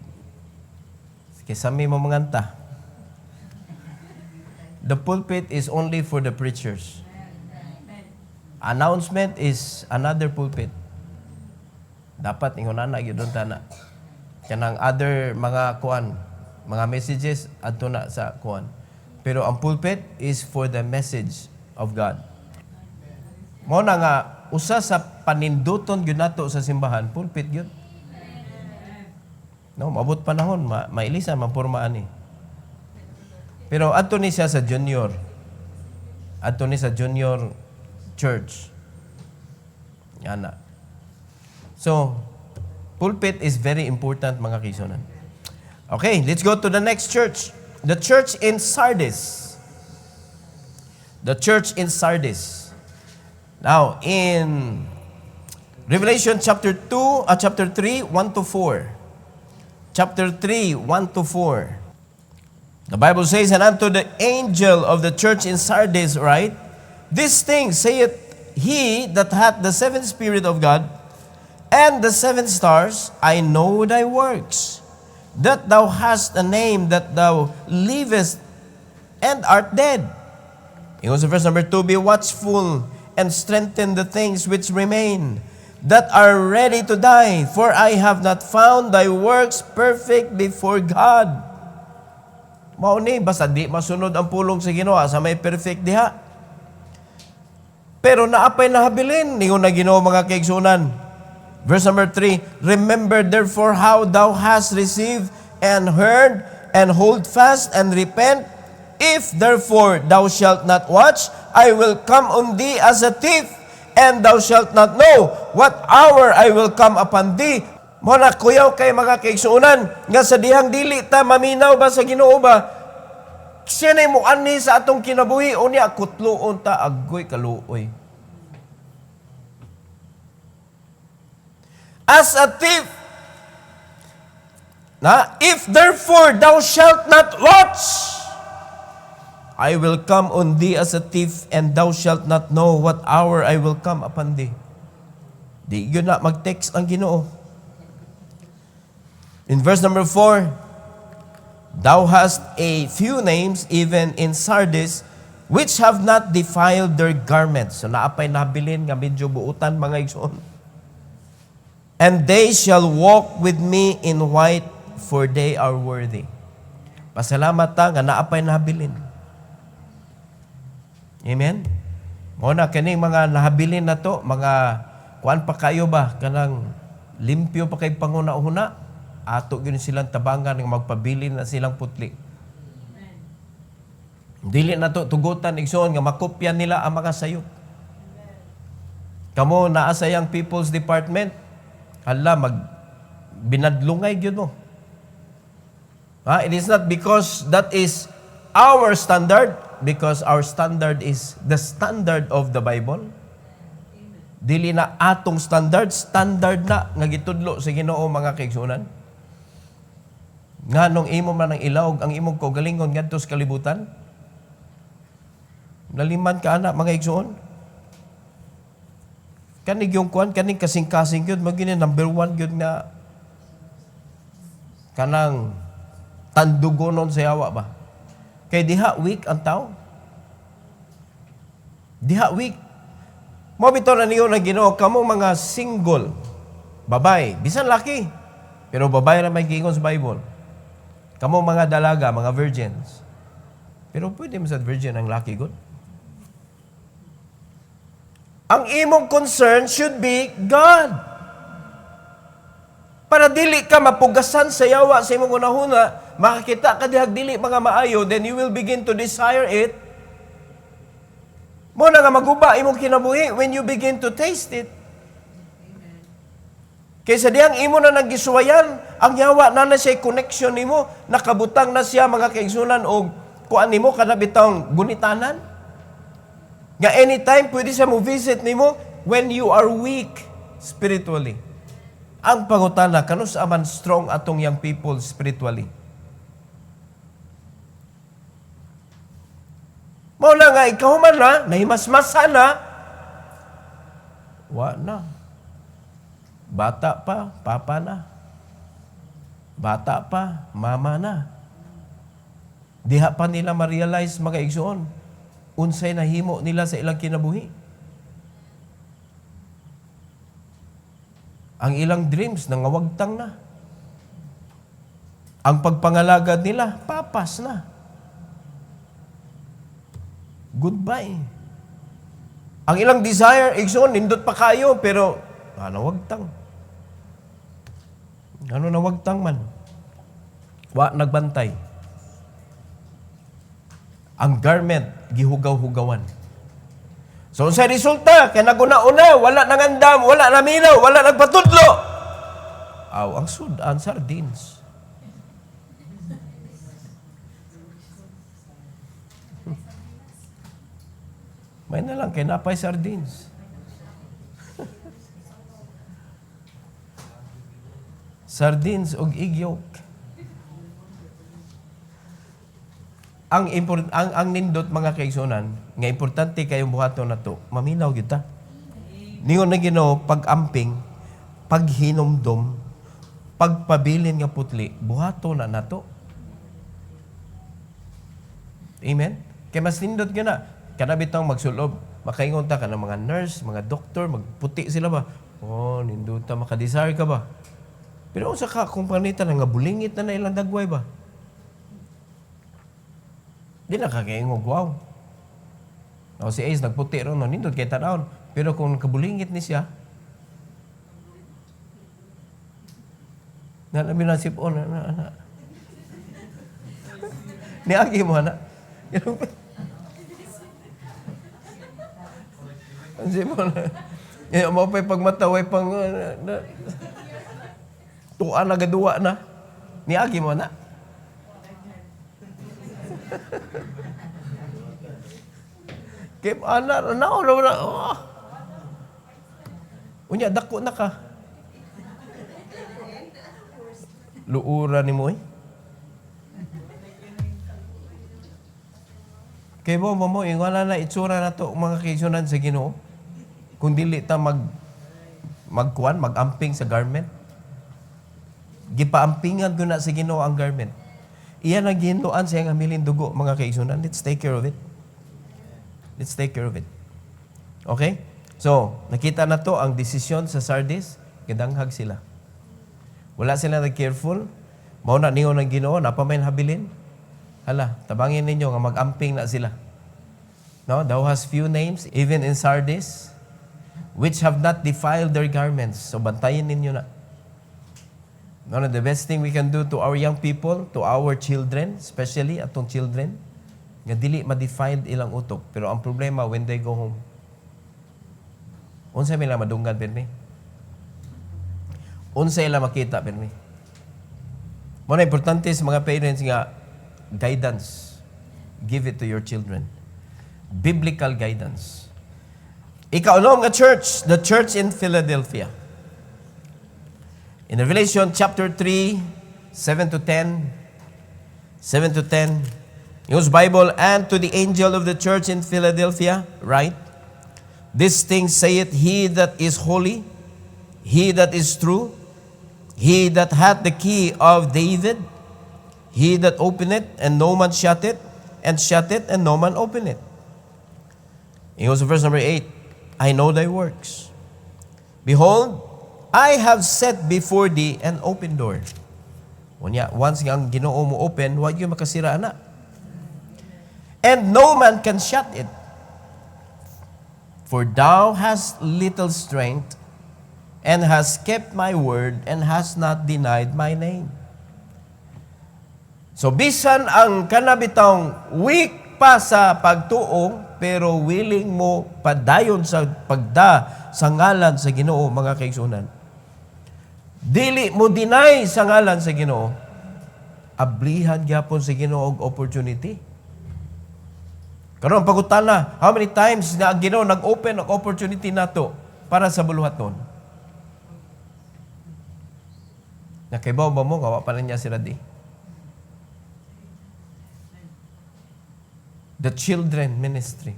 kisami mo manganta. The pulpit is only for the preachers. Announcement is another pulpit. Dapat ingon na gyud tana. Kanang other mga kuan, mga messages adto na sa kuan. Pero ang pulpit is for the message of God. Mao na nga usa sa paninduton gyud nato sa simbahan, pulpit gyud. No, maabot panahon mailisan mapormaan ni. Pero adto ni siya sa junior. Adto ni sa junior church. Yana. So, pulpit is very important mga kisonan. Okay, let's go to the next church. The church in Sardis. The church in Sardis. Now, in Revelation chapter 3, 1 to 4. Chapter 3, 1 to 4. The Bible says, and unto the angel of the church in Sardis write, this thing saith he that hath the seventh Spirit of God, And the 7 stars, I know thy works, that thou hast a name, that thou livest and art dead. Ingon sa verse number 2, be watchful and strengthen the things which remain, that are ready to die, for I have not found thy works perfect before God. Mao ni, basta di masunod ang pulong sa Ginoo, sa may perfect diha. Pero naapay nahabilin, ningon na Ginoo mga kaigsunan. Verse number 3, remember therefore how thou hast received and heard, and hold fast and repent. If therefore thou shalt not watch, I will come on thee as a thief, and thou shalt not know what hour I will come upon thee. Muna kuyaw kay mga kaigsunan, nga sa dihang dili ta maminaw ba sa Ginoo ba? Siya na mo ani sa atong kinabuhi, o niya kutloon ta agoy kaluoy. As a thief, if therefore thou shalt not watch, I will come on thee as a thief, and thou shalt not know what hour I will come upon thee. Di yun na mag-text ang Ginoo. In verse number 4, thou hast a few names, even in Sardis, which have not defiled their garments. So naapay nabilin nga medyo buutan mga igsoon. And they shall walk with me in white, for they are worthy. Pasalamat ta nga naapay nabilin. Amen? Muna, kaning mga nahabilin na to, mga kuan pa kayo ba, kanang limpyo pa kay panguna-una, ato yun silang tabangan ng magpabilin na silang putli. Dili na to, tugutan, igsoon, nga makopya nila ang mga sayop. Kamo, naasayang People's Department, binadlungay yun mo. It is not because that is our standard, because our standard is the standard of the Bible. Dili na atong standard na nga gitudlo sa Ginoo mga kaigsunan. Nga nung imo man ang ilawog ang imong kaugalingon ngadto sa kalibutan. Naliman ka ana mga igsuon. Kanig yung kuan, kanig kasing-kasing yun, magiging number 1 yun nga kanang tandugonon sa yawa ba. Kay diha weak ang tao. Diha weak. Mo bitaw na niyo na Ginoo, kamo mga single, babay, bisan laki, pero babay ra may gingon sa Bible. Kamo mga dalaga, mga virgins. Pero pwede mo sa virgin ang laki good. Ang imong concern should be God. Para dili ka mapugasan sa yawa sa imong unahuna, makakita ka dihag dili mga maayo, then you will begin to desire it. Mo na nga maguba imong kinabuhi when you begin to taste it. Kaysa diyang imo na nagisuwayan, ang yawa na siya connection nimo, nakabutang na siya mga kaigsunan o kuan nimo kada bitang gunitanan. Nga anytime pwede siya mo visit nimo when you are weak spiritually. Ang pangutana, kanus aman strong atong young people spiritually. Maula nga, ikaw man na, nahimasmasa na, wa na. Bata pa, papa na. Bata pa, mama na. Diha pa nila ma-realize mga igsoon, unsay nahimo nila sa ilang kinabuhi. Ang ilang dreams, nangawagtang na. Ang pagpangalagad nila, papas na. Goodbye. Ang ilang desire, igsoon, nindot pa kayo, pero nawagtang. Ano nawagtang man? Wa nagbantay. Ang garment, gihugaw-hugawan. So, sa resulta, kaya naguna-una, wala nangandam, wala naminaw, wala nagpatudlo. Ang sudan, sardines. May na lang, kaya napay sardines. Sardines og igyok. Ang nindot mga kaigsunan, nga importante kayong buhaton na to, maminaw kita. Ningon na Ginoo, pag-amping, paghinomdom, pagpabilin nga putli, buhato na nato. Amen? Kaya mas nindot ka na. Kanabitang magsulob, makaingon ta ka ng mga nurse, mga doktor, magputi sila ba? Oh, ninduta, makadesire ka ba? Pero unsa ka kung panita na nga bulingit na ilang dagway ba? Di na kakaingog, wow. O si Ace, nagputi ron, nindot kay tanawon. Pero kung kabulingit ni siya, nalabi na sipon, niagi mo, anak. Ansi mo na. Yan, mo pa'y pagmataway pang tuwa na gaduwa na. Niagi mo na. Kaya anak, na. Unya, dako na ka. Luura ni mo eh. Kaya mo, wala na itsura na to mga kaisunan sa Ginoo. Kung dili ta mag-amping sa garment. Gipaampingan ko na sa Ginoo ang garment. Iyan ang gihinduan sa iyang hamilin dugo, mga kaisunan. Let's take care of it. Let's take care of it. Okay? So, nakita na to ang desisyon sa Sardis, gadanghag sila. Wala sila nag-careful. Mauna niyo ng Ginoo, napamayin habilin. Hala, tabangin ninyo nga mag-amping na sila. No, thou hast few names, even in Sardis, which have not defiled their garments. So, bantayin ninyo na. One of the best thing we can do to our young people, to our children, especially atong children, nga dili ma-defiled ilang utok. Pero ang problema, when they go home, unsa nila madunggan, permi? Unsa ila makita, permi? Muna importante sa mga parents nga, guidance. Give it to your children. Biblical guidance. Ikaunom nga church, the church in Philadelphia. In Revelation chapter 3, 7 to 10, use Bible, and to the angel of the church in Philadelphia, write, this thing saith he that is holy, he that is true, he that hath the key of David, he that openeth, and no man shutteth, and shutteth, and no man openeth. It was verse number 8. I know thy works. Behold, I have set before thee an open door. Once ang Ginoo mo open, wag yung makasira na. And no man can shut it. For thou hast little strength, and hast kept my word, and hast not denied my name. So bisan ang kanabitang weak pa sa pagtuo, pero willing mo padayon sa pagda sa ngalan sa Ginoo, mga kaigsunan. Dili mo deny sa ngalan sa Ginoo, ablihan gyapon sa Ginoo og opportunity. Karon pagutana, how many times na ang Ginoo nag-open og opportunity nato para sa buluhaton? Nakaibaw ba mo, kawa pa niya sila di? The children ministry.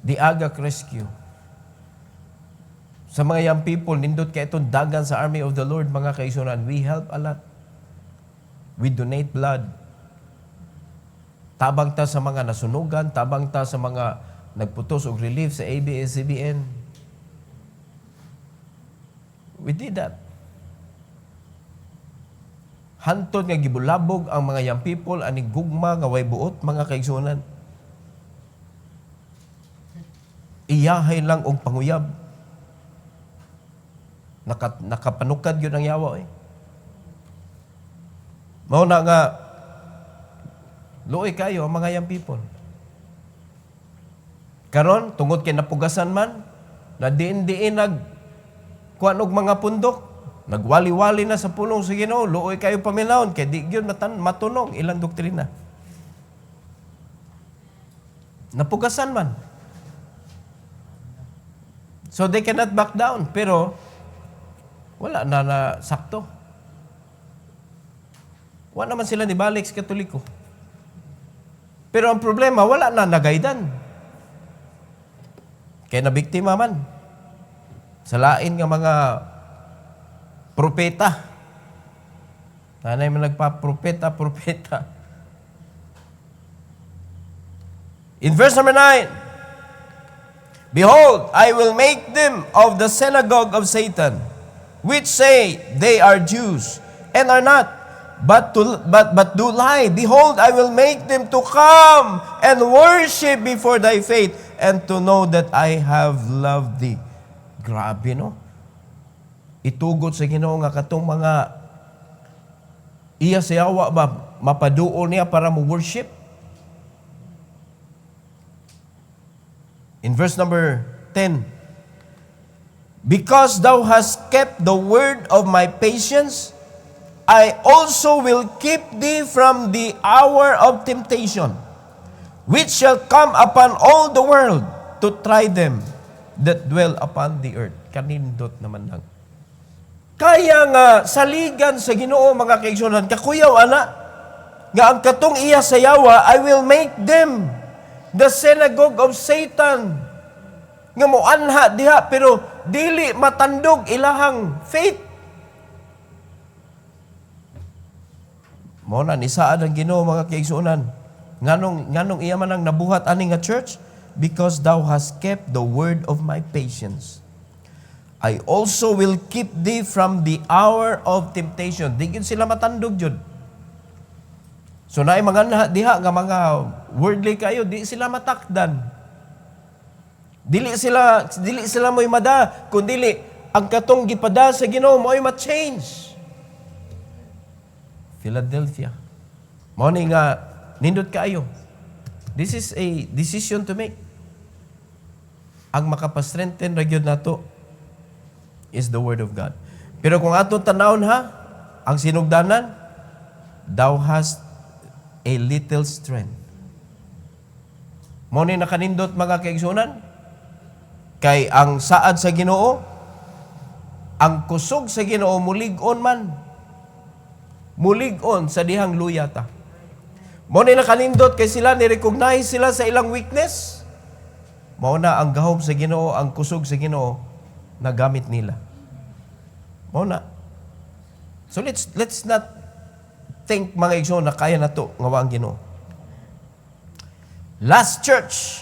The Agak Rescue. Sa mga young people, nindot kay itong dagan sa army of the Lord, mga kaisunan, we help a lot. We donate blood. Tabang ta sa mga nasunugan, tabang ta sa mga nagputos og relief sa ABS-CBN. We did that. Hantod nga gibulabog ang mga young people, aning gugma nga way buot, mga kaigsunan. Iyahay lang og panguyab. Nakapanukad yun ang yawa eh. Mao na nga, luoy kayo ang mga young people. Karon tungod kay napugasan man, na diin-diin kuan og mga pundok, nagwali-wali na sa pulong sa Ginoo, luoy kayo paminawon kay di gyud matunog ilang doktrina. Napugasan man. So they cannot back down, pero wala na sakto. Wala naman sila nibalik sa Katoliko. Pero ang problema, wala na nagaydan. Kaya nabiktima man. Sa lain nga mga propeta. Nanay man nagpa-propeta. In verse number 9, behold, I will make them of the synagogue of Satan, which say they are Jews, and are not, but do lie. Behold, I will make them to come and worship before thy faith, and to know that I have loved thee. Grabe, no? Itugot sa Ginoo nga katong mga iya sayawa ba mapaduol niya para mo worship. In verse number 10, because thou hast kept the word of my patience, I also will keep thee from the hour of temptation, which shall come upon all the world to try them that dwell upon the earth. Kanindot naman lang. Kaya nga, saligan sa Ginoo mga kaigsunan, kakuyaw ana, nga ang katong iya sayawa, I will make them the synagogue of Satan. Nga mo anha diha, pero dili matandog ilahang faith. Mo na ni saad ang Ginoo mga kaigsunan. Nganong iya man ang nabuhat ani nga church? Because thou hast kept the word of my patience. I also will keep thee from the hour of temptation. Di gyud sila matandog jud. So naay mga diha nga mga worldly kayo, di sila matakdan. Dili sila mo'y mada, kundi ang katong gipada sa Ginoo mo'y ma-change. Philadelphia. Mao ni nga nindot kaayo. This is a decision to make. Ang makapastrengthen ra gyud nato is the word of God. Pero kung atong tanawon ha, ang sinugdanan, thou hast a little strength. Mo ni nakanindot mga kaigsunan, kay ang saad sa Ginoo, ang kusog sa Ginoo mulig-on man. Mulig-on sa dihang luyata. Mo ni nakanindot kay sila ni-recognize sila sa ilang weakness. Mao na ang gahom sa Ginoo, ang kusog sa Ginoo na gamit nila. Mao na. So let's not think mga igsoon na kaya na to nga wa ang Ginoo. Last church,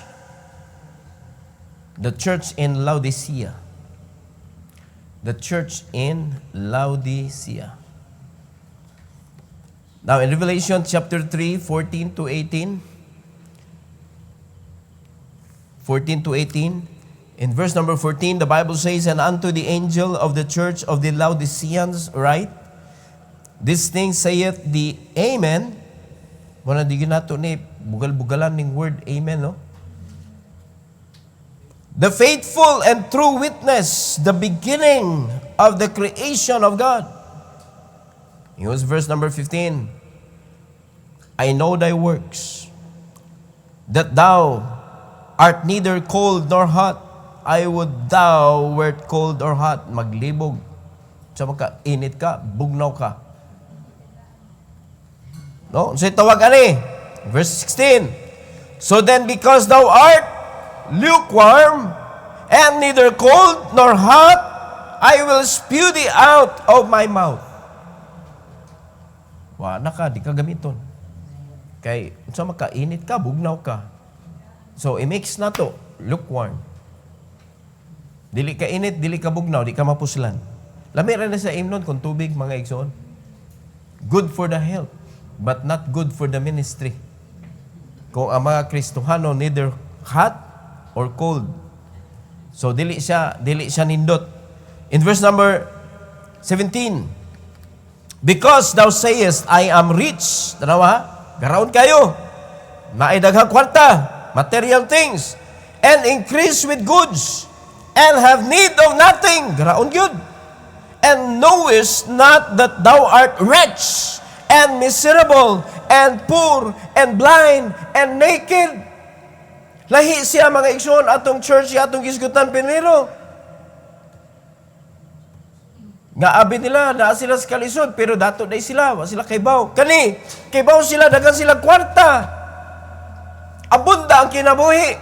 the church in Laodicea. The church in Laodicea. Now in Revelation chapter 3, 14 to 18, in verse number 14, the Bible says, and unto the angel of the church of the Laodiceans write, this thing saith the Amen. Muna di nato ni bugal-bugalan ning word Amen, no? The faithful and true witness, the beginning of the creation of God. Here's verse number 15. I know thy works, that thou art neither cold nor hot. I would thou wert cold or hot. Maglibog. Sa maka init ka, bugnaw ka. No? So tawag ani. Verse 16. So then because thou art lukewarm and neither cold nor hot, I will spew thee out of my mouth. Wala ka, di ka gamiton. Kay, sa makainit ka, bugnaw ka. So, i-mix na to, lukewarm. Dili ka init, dili ka bugnaw, di ka mapuslan. Lamira na sa imnon kung tubig, mga igsoon. Good for the health, but not good for the ministry. Kung ang mga Kristohano neither hot or cold. So, dili siya nindot. In verse number 17, because thou sayest, I am rich. Tanawa, garaon kayo. Naidaghang kwarta, material things, and increase with goods, and have need of nothing. Garaon yun. And knowest not that thou art wretched, and miserable, and poor, and blind, and naked. Lahi siya mga igsoon atong church, atong gisgutan pinero. Nga abi nila, naa sila sa kalisod, pero dato na sila, wa sila kaybaw. Kani, kaybaw sila, dagan sila kwarta. Abunda ang kinabuhi.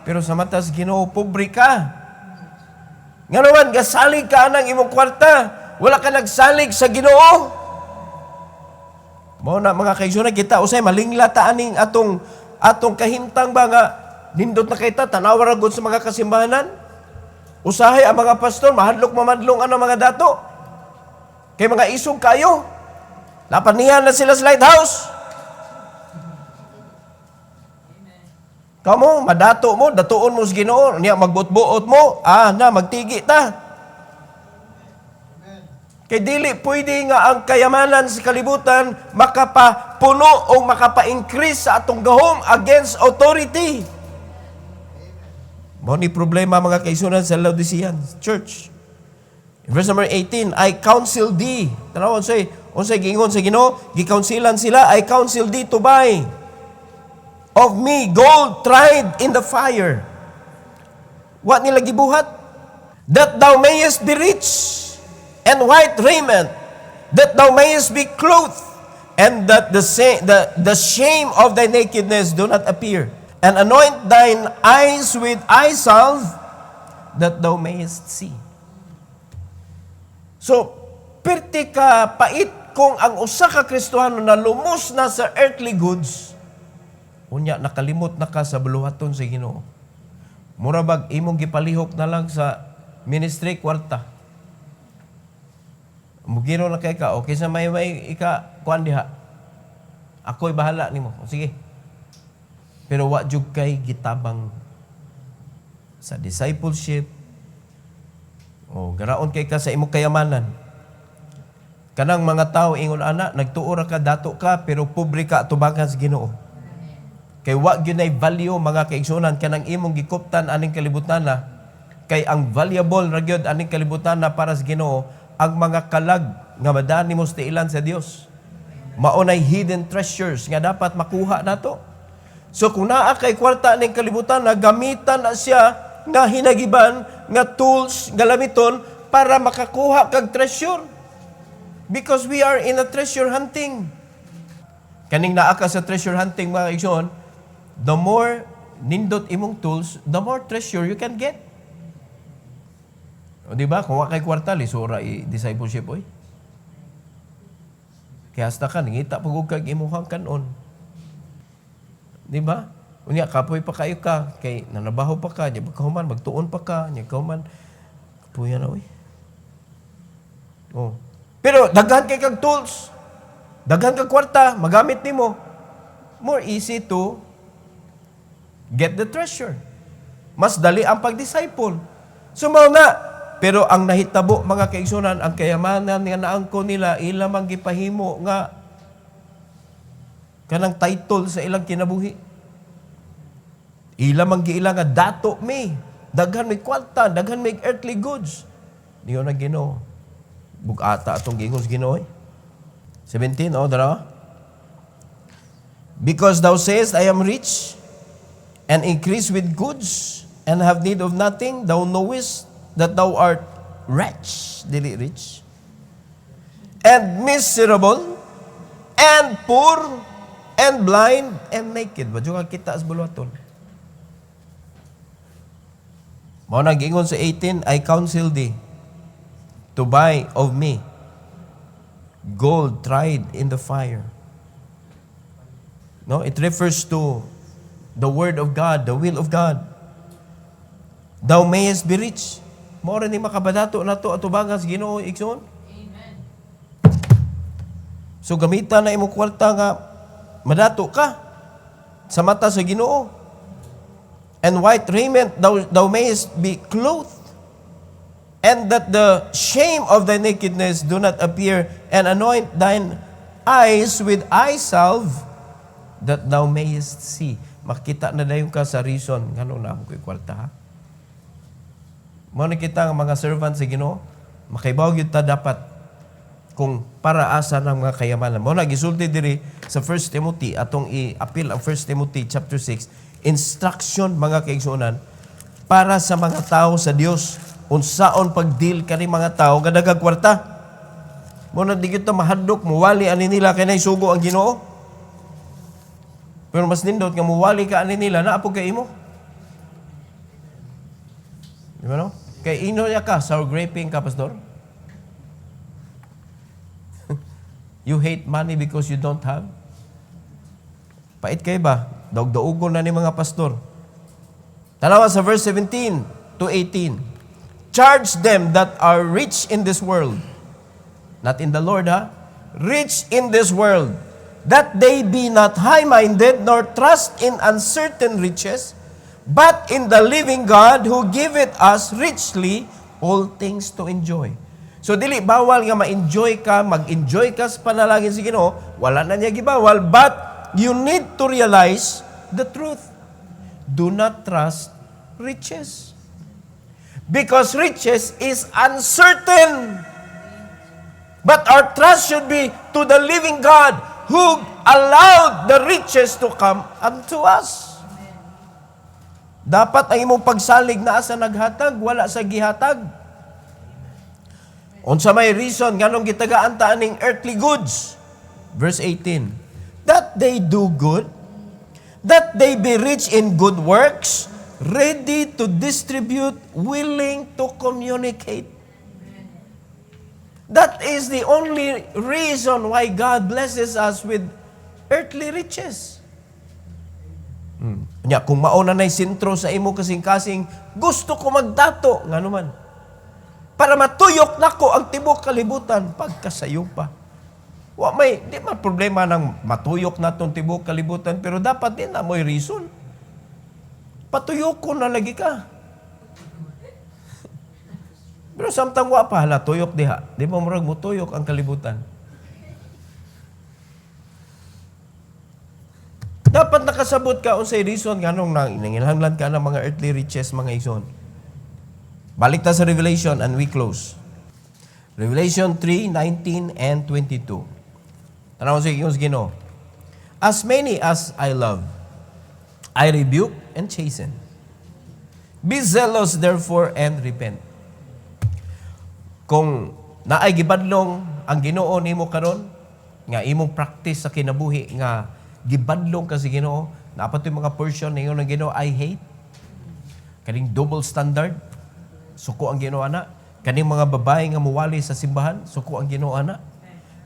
Pero sa matas Ginoo, pobre ka. Nga naman, gasalig ka ng imong kwarta. Wala ka nagsalig sa Ginoo. Mao na mga kaigsunan, kita usay malingla ta aning atong kahimtang ba nga nindot na kita tanawa ra gud sa mga kasimbahanan. Usahay ang mga pastor mahadlok mamadlong ang mga dato. Kay mga isog kayo. Lapanihan na sila sa lighthouse. Kamo, madato mo, datuon mo sa Ginoo, niya magbuot-buot mo, magtigi ta. Kay dili pwede nga ang kayamanan sa kalibutan makapapuno o makapa-increase sa atong gahom against authority. Mao ni problema mga kaisunan sa Laodicean Church. In verse number 18, I counsel thee. Tanaw, unsay giingon sa Ginoo, gicounselan sila, I counsel thee to buy of me gold tried in the fire. What nila gibuhat? That thou mayest be rich, and white raiment, that thou mayest be clothed, and that the shame of thy nakedness do not appear. And anoint thine eyes with eye salve, that thou mayest see. So, perti ka pait kung ang usa ka Kristohano na lumos na sa earthly goods, unya nakalimot na ka sa buluhaton sa Ginoo. Mura bag imong gipalihok na lang sa ministry kwarta. Mugiro na kay ka, okay sa may ika kuan diha. Ako'y bahala nimo. O sige. Pero wa jud kay gitabang sa discipleship. O garaon kay ka sa imong kayamanan. Kanang mga tao ingon ana, nagtuo ra ka dato ka pero pobre ka tubangan sa Ginoo. Kay wa gyud nay value mga kaigsunan kanang imong gikuptan aning kalibutan na kay ang valuable ra gyud aning kalibutan na para sa Ginoo ang mga kalag nga madani mo sa ilan sa Dios. Maunay hidden treasures nga dapat makuha nato. So kung naa kay kwarta ning kalibutan na gamitan na siya nga hinagiban nga tools nga lamiton para makakuha kag treasure. Because we are in a treasure hunting. Kaning naa ka sa treasure hunting mga igsoon, the more nindot imong tools, the more treasure you can get. O di ba? Kung wa kay kwarta, lisura i-discipleship oy. Kaya hasta ka, nangita pag kag imuhang kanon. Di ba? Unya, kapoy pa kayo ka, kay nanabaho pa ka, niya magkahuman, magtuon pa ka, niya kahuman, kapuyan na oy. Oh. Pero daghan kay kag tools, daghan kag kwarta, magamit nimo, more easy to get the treasure. Mas dali ang pag-disciple. So mao na, pero ang nahitabo mga kaigsunan, ang kayamanan nga naangko nila, ilang gipahimo nga kanang title sa ilang kinabuhi. Ilang giila nga dato me, daghan may kwarta, daghan may earthly goods. Diyo na Ginoo. Bugata atong gingon sa Ginoo. 17, dara. Because thou sayest, I am rich, and increase with goods, and have need of nothing, thou knowest that thou art wretched, dili rich, and miserable, and poor, and blind, and naked. Wadyo ka kita sa buluhaton. Mao nang giingon sa 18, I counsel thee to buy of me gold tried in the fire. No, it refers to the word of God, the will of God. Thou mayest be rich. Mao ni makabadato nato atubangan sa Ginoo igsoon. Amen. So gamitan na imong kwarta nga madato ka sa mata sa Ginoo. And white raiment thou mayest be clothed, and that the shame of thy nakedness do not appear, and anoint thine eyes with eye salve, that thou mayest see. Makita na dayon ka sa reason ngano na ako ko'y kwarta ha. Mao na kita nga mga servant sa Ginoo, makaibaw gyud ta dapat kung para asa ng mga kayamanan. Mao na gisulti diri sa 1 Timothy, atong i-appeal ang 1 Timothy chapter 6, instruction mga kaigsuonan para sa mga tao sa Dios, unsaon pag-deal kani mga tao nga daghang kwarta. Mao na di kita mahadlok muwali ani nila kay nay sugo ang Ginoo. Pero mas nindot nga muwali ka ani nila na apo kay imo. Di ba no? Kay ino niya ka, sour graping ka, pastor? You hate money because you don't have? Pait kayo ba? Daug-daugon na ni mga pastor. Tanawa sa verse 17 to 18. Charge them that are rich in this world. Not in the Lord, ha? Rich in this world, that they be not high-minded, nor trust in uncertain riches, but in the living God who giveth us richly all things to enjoy. So dili bawal nga ma-enjoy ka, mag-enjoy ka sa panalangin sa Ginoo, wala na niya gibawal, but you need to realize the truth. Do not trust riches. Because riches is uncertain. But our trust should be to the living God who allowed the riches to come unto us. Dapat ang imong pagsalig na asa naghatag, wala sa gihatag. Unsa may reason nganong gitagaan ta aning earthly goods? Verse 18. That they do good, that they be rich in good works, ready to distribute, willing to communicate. That is the only reason why God blesses us with earthly riches. Nya, kung mauna na'y sentro sa imo kasing-kasing, gusto ko magdato, nga naman. Para matuyok nako ang tibok kalibutan, pagkasayo pa. Di man problema ng matuyok na itong tibok kalibutan, pero dapat din na mo'y reason. Patuyok ko na lagi ka. Pero samtang wa pa, hala, tuyok diha. Di ba murag mo tuyok ang kalibutan? Dapat nakasabot ka unsay reason nganong nanginahanglan ka ng mga earthly riches, mga igsoon. Balik ta sa Revelation and we close. Revelation 3:19 and 22. Tanaw sa iyong Ginoo. As many as I love, I rebuke and chasten. Be zealous therefore and repent. Kung naay gibadlong ang Ginoo nimo karon, nga imong practice sa kinabuhi nga gibadlong ka sa Ginoo, naapatoy mga portion ninyo ng Ginoo, I hate. Kaning double standard, suko ang Ginoo ana. Kaning mga babae nga muwali sa simbahan, suko ang Ginoo ana.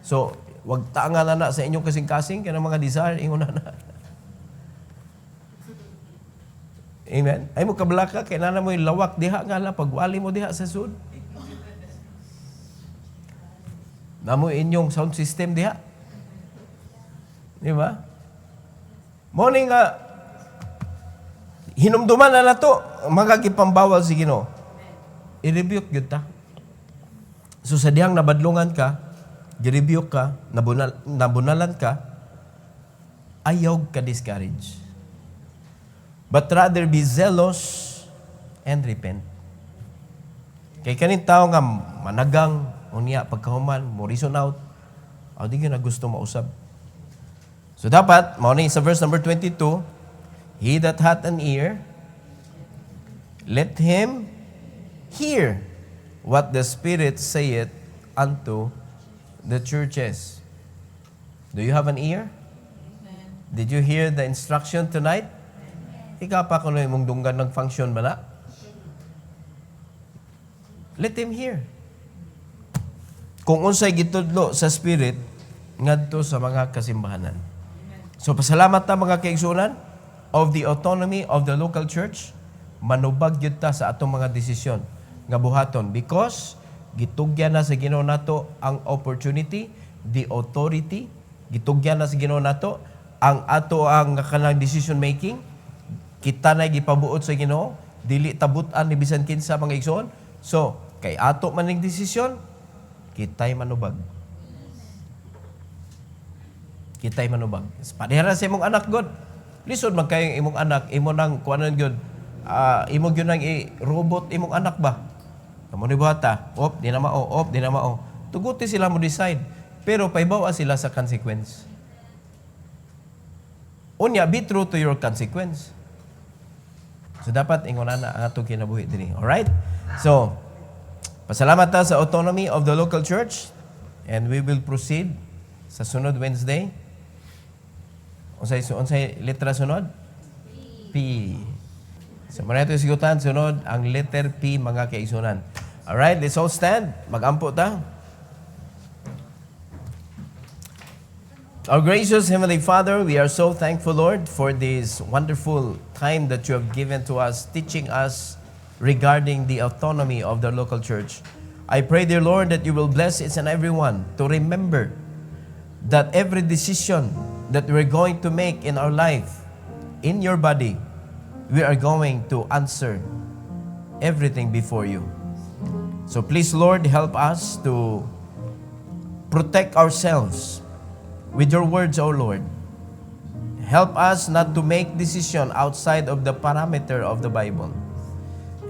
So, wag taangan ana sa inyong kasing-kasing kanang mga desire ingon ana. Amen. Ay mo kablaka kay nana mo lawak diha nga la pagwali mo diha sa sud. Namo inyong sound system diha. Di ba? Morning nga hinumduman na nato mga gipambawal si Ginoo. I-rebuke gyud ta. So sa dihang nabadlungan ka, gi-rebuke ka, nabunalan ka, ayaw ka discourage. But rather be zealous and repent. Kay kaning tao nga managang unya pagkahuman mo reason out, di gyud na gusto mausab. So dapat mao ni sa verse number 22, he that hath an ear, let him hear what the Spirit saith unto the churches. Do you have an ear? Did you hear the instruction tonight? Ika pa kuno imong dunggan ng function ba na? Let him hear. Kung unsay gitudlo sa Spirit ngadto sa mga kasimbahanan. So pasalamat ta mga kaigsunan of the autonomy of the local church, manubag gyud ta sa atong mga desisyon nga buhaton because gitugyan na sa Ginoo nato ang opportunity, the authority, gitugyan na sa Ginoo nato ang ato ang kanang decision making. Kita na gipabuot sa Ginoo, dili tabutan ni bisan kinsa mga igsoon. So, kay ato man ning desisyon, kitay manubag. Kitay manubag. Padihara sa imong anak God. Lisod man kayo imong anak, imo nang kuanan gyud. Imo gyud nang i-robot imong anak ba? Kamo ni buhata, di na mao, di na mao. Tuguti sila mo decide, pero paibawa sila sa consequence. Unya, be true to your consequence. So dapat ingon na ang atong kinabuhi dinhi. All right? So, pasalamat ta sa autonomy of the local church and we will proceed sa sunod Wednesday. Unsay letra sunod? P. Sa mga natin sigutan, sunod ang letter P, mga kaigsunan. Alright, let's all stand. Mag-ampo ta. Our gracious Heavenly Father, we are so thankful, Lord, for this wonderful time that you have given to us, teaching us regarding the autonomy of the local church. I pray, dear Lord, that you will bless each and every one to remember that every decision that we're going to make in our life, in your body, we are going to answer everything before you. So please, Lord, help us to protect ourselves with your words, O Lord. Help us not to make decision outside of the parameter of the Bible.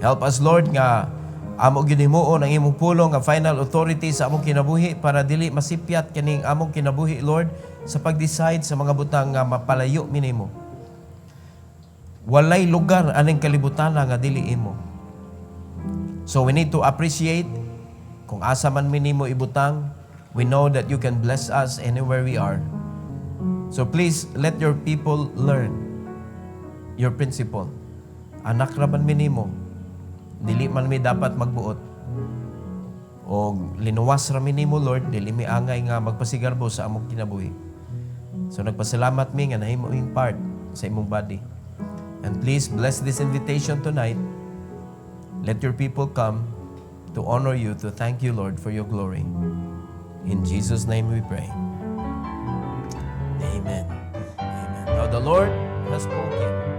Help us, Lord, nga amo ginimuon ang imong pulong nga final authority sa among kinabuhi para dili masipyat kining among kinabuhi, Lord, sa pag-decide sa mga butang nga mapalayo minimo. Walay lugar aning kalibutan nga dili imo. So we need to appreciate kung asa man minimo ibutang. We know that you can bless us anywhere we are. So please let your people learn your principle. Anak ra man minimo, dili man mi dapat magbuot. O linuwas ra minimo, Lord, dili mi angay nga magpasigarbo sa among kinabuhi. So nagpasalamat mi nga nahimo ing part sa imong body. And please bless this invitation tonight. Let your people come to honor you, to thank you, Lord, for your glory. In Jesus' name we pray. Amen. Amen. Now the Lord has spoken.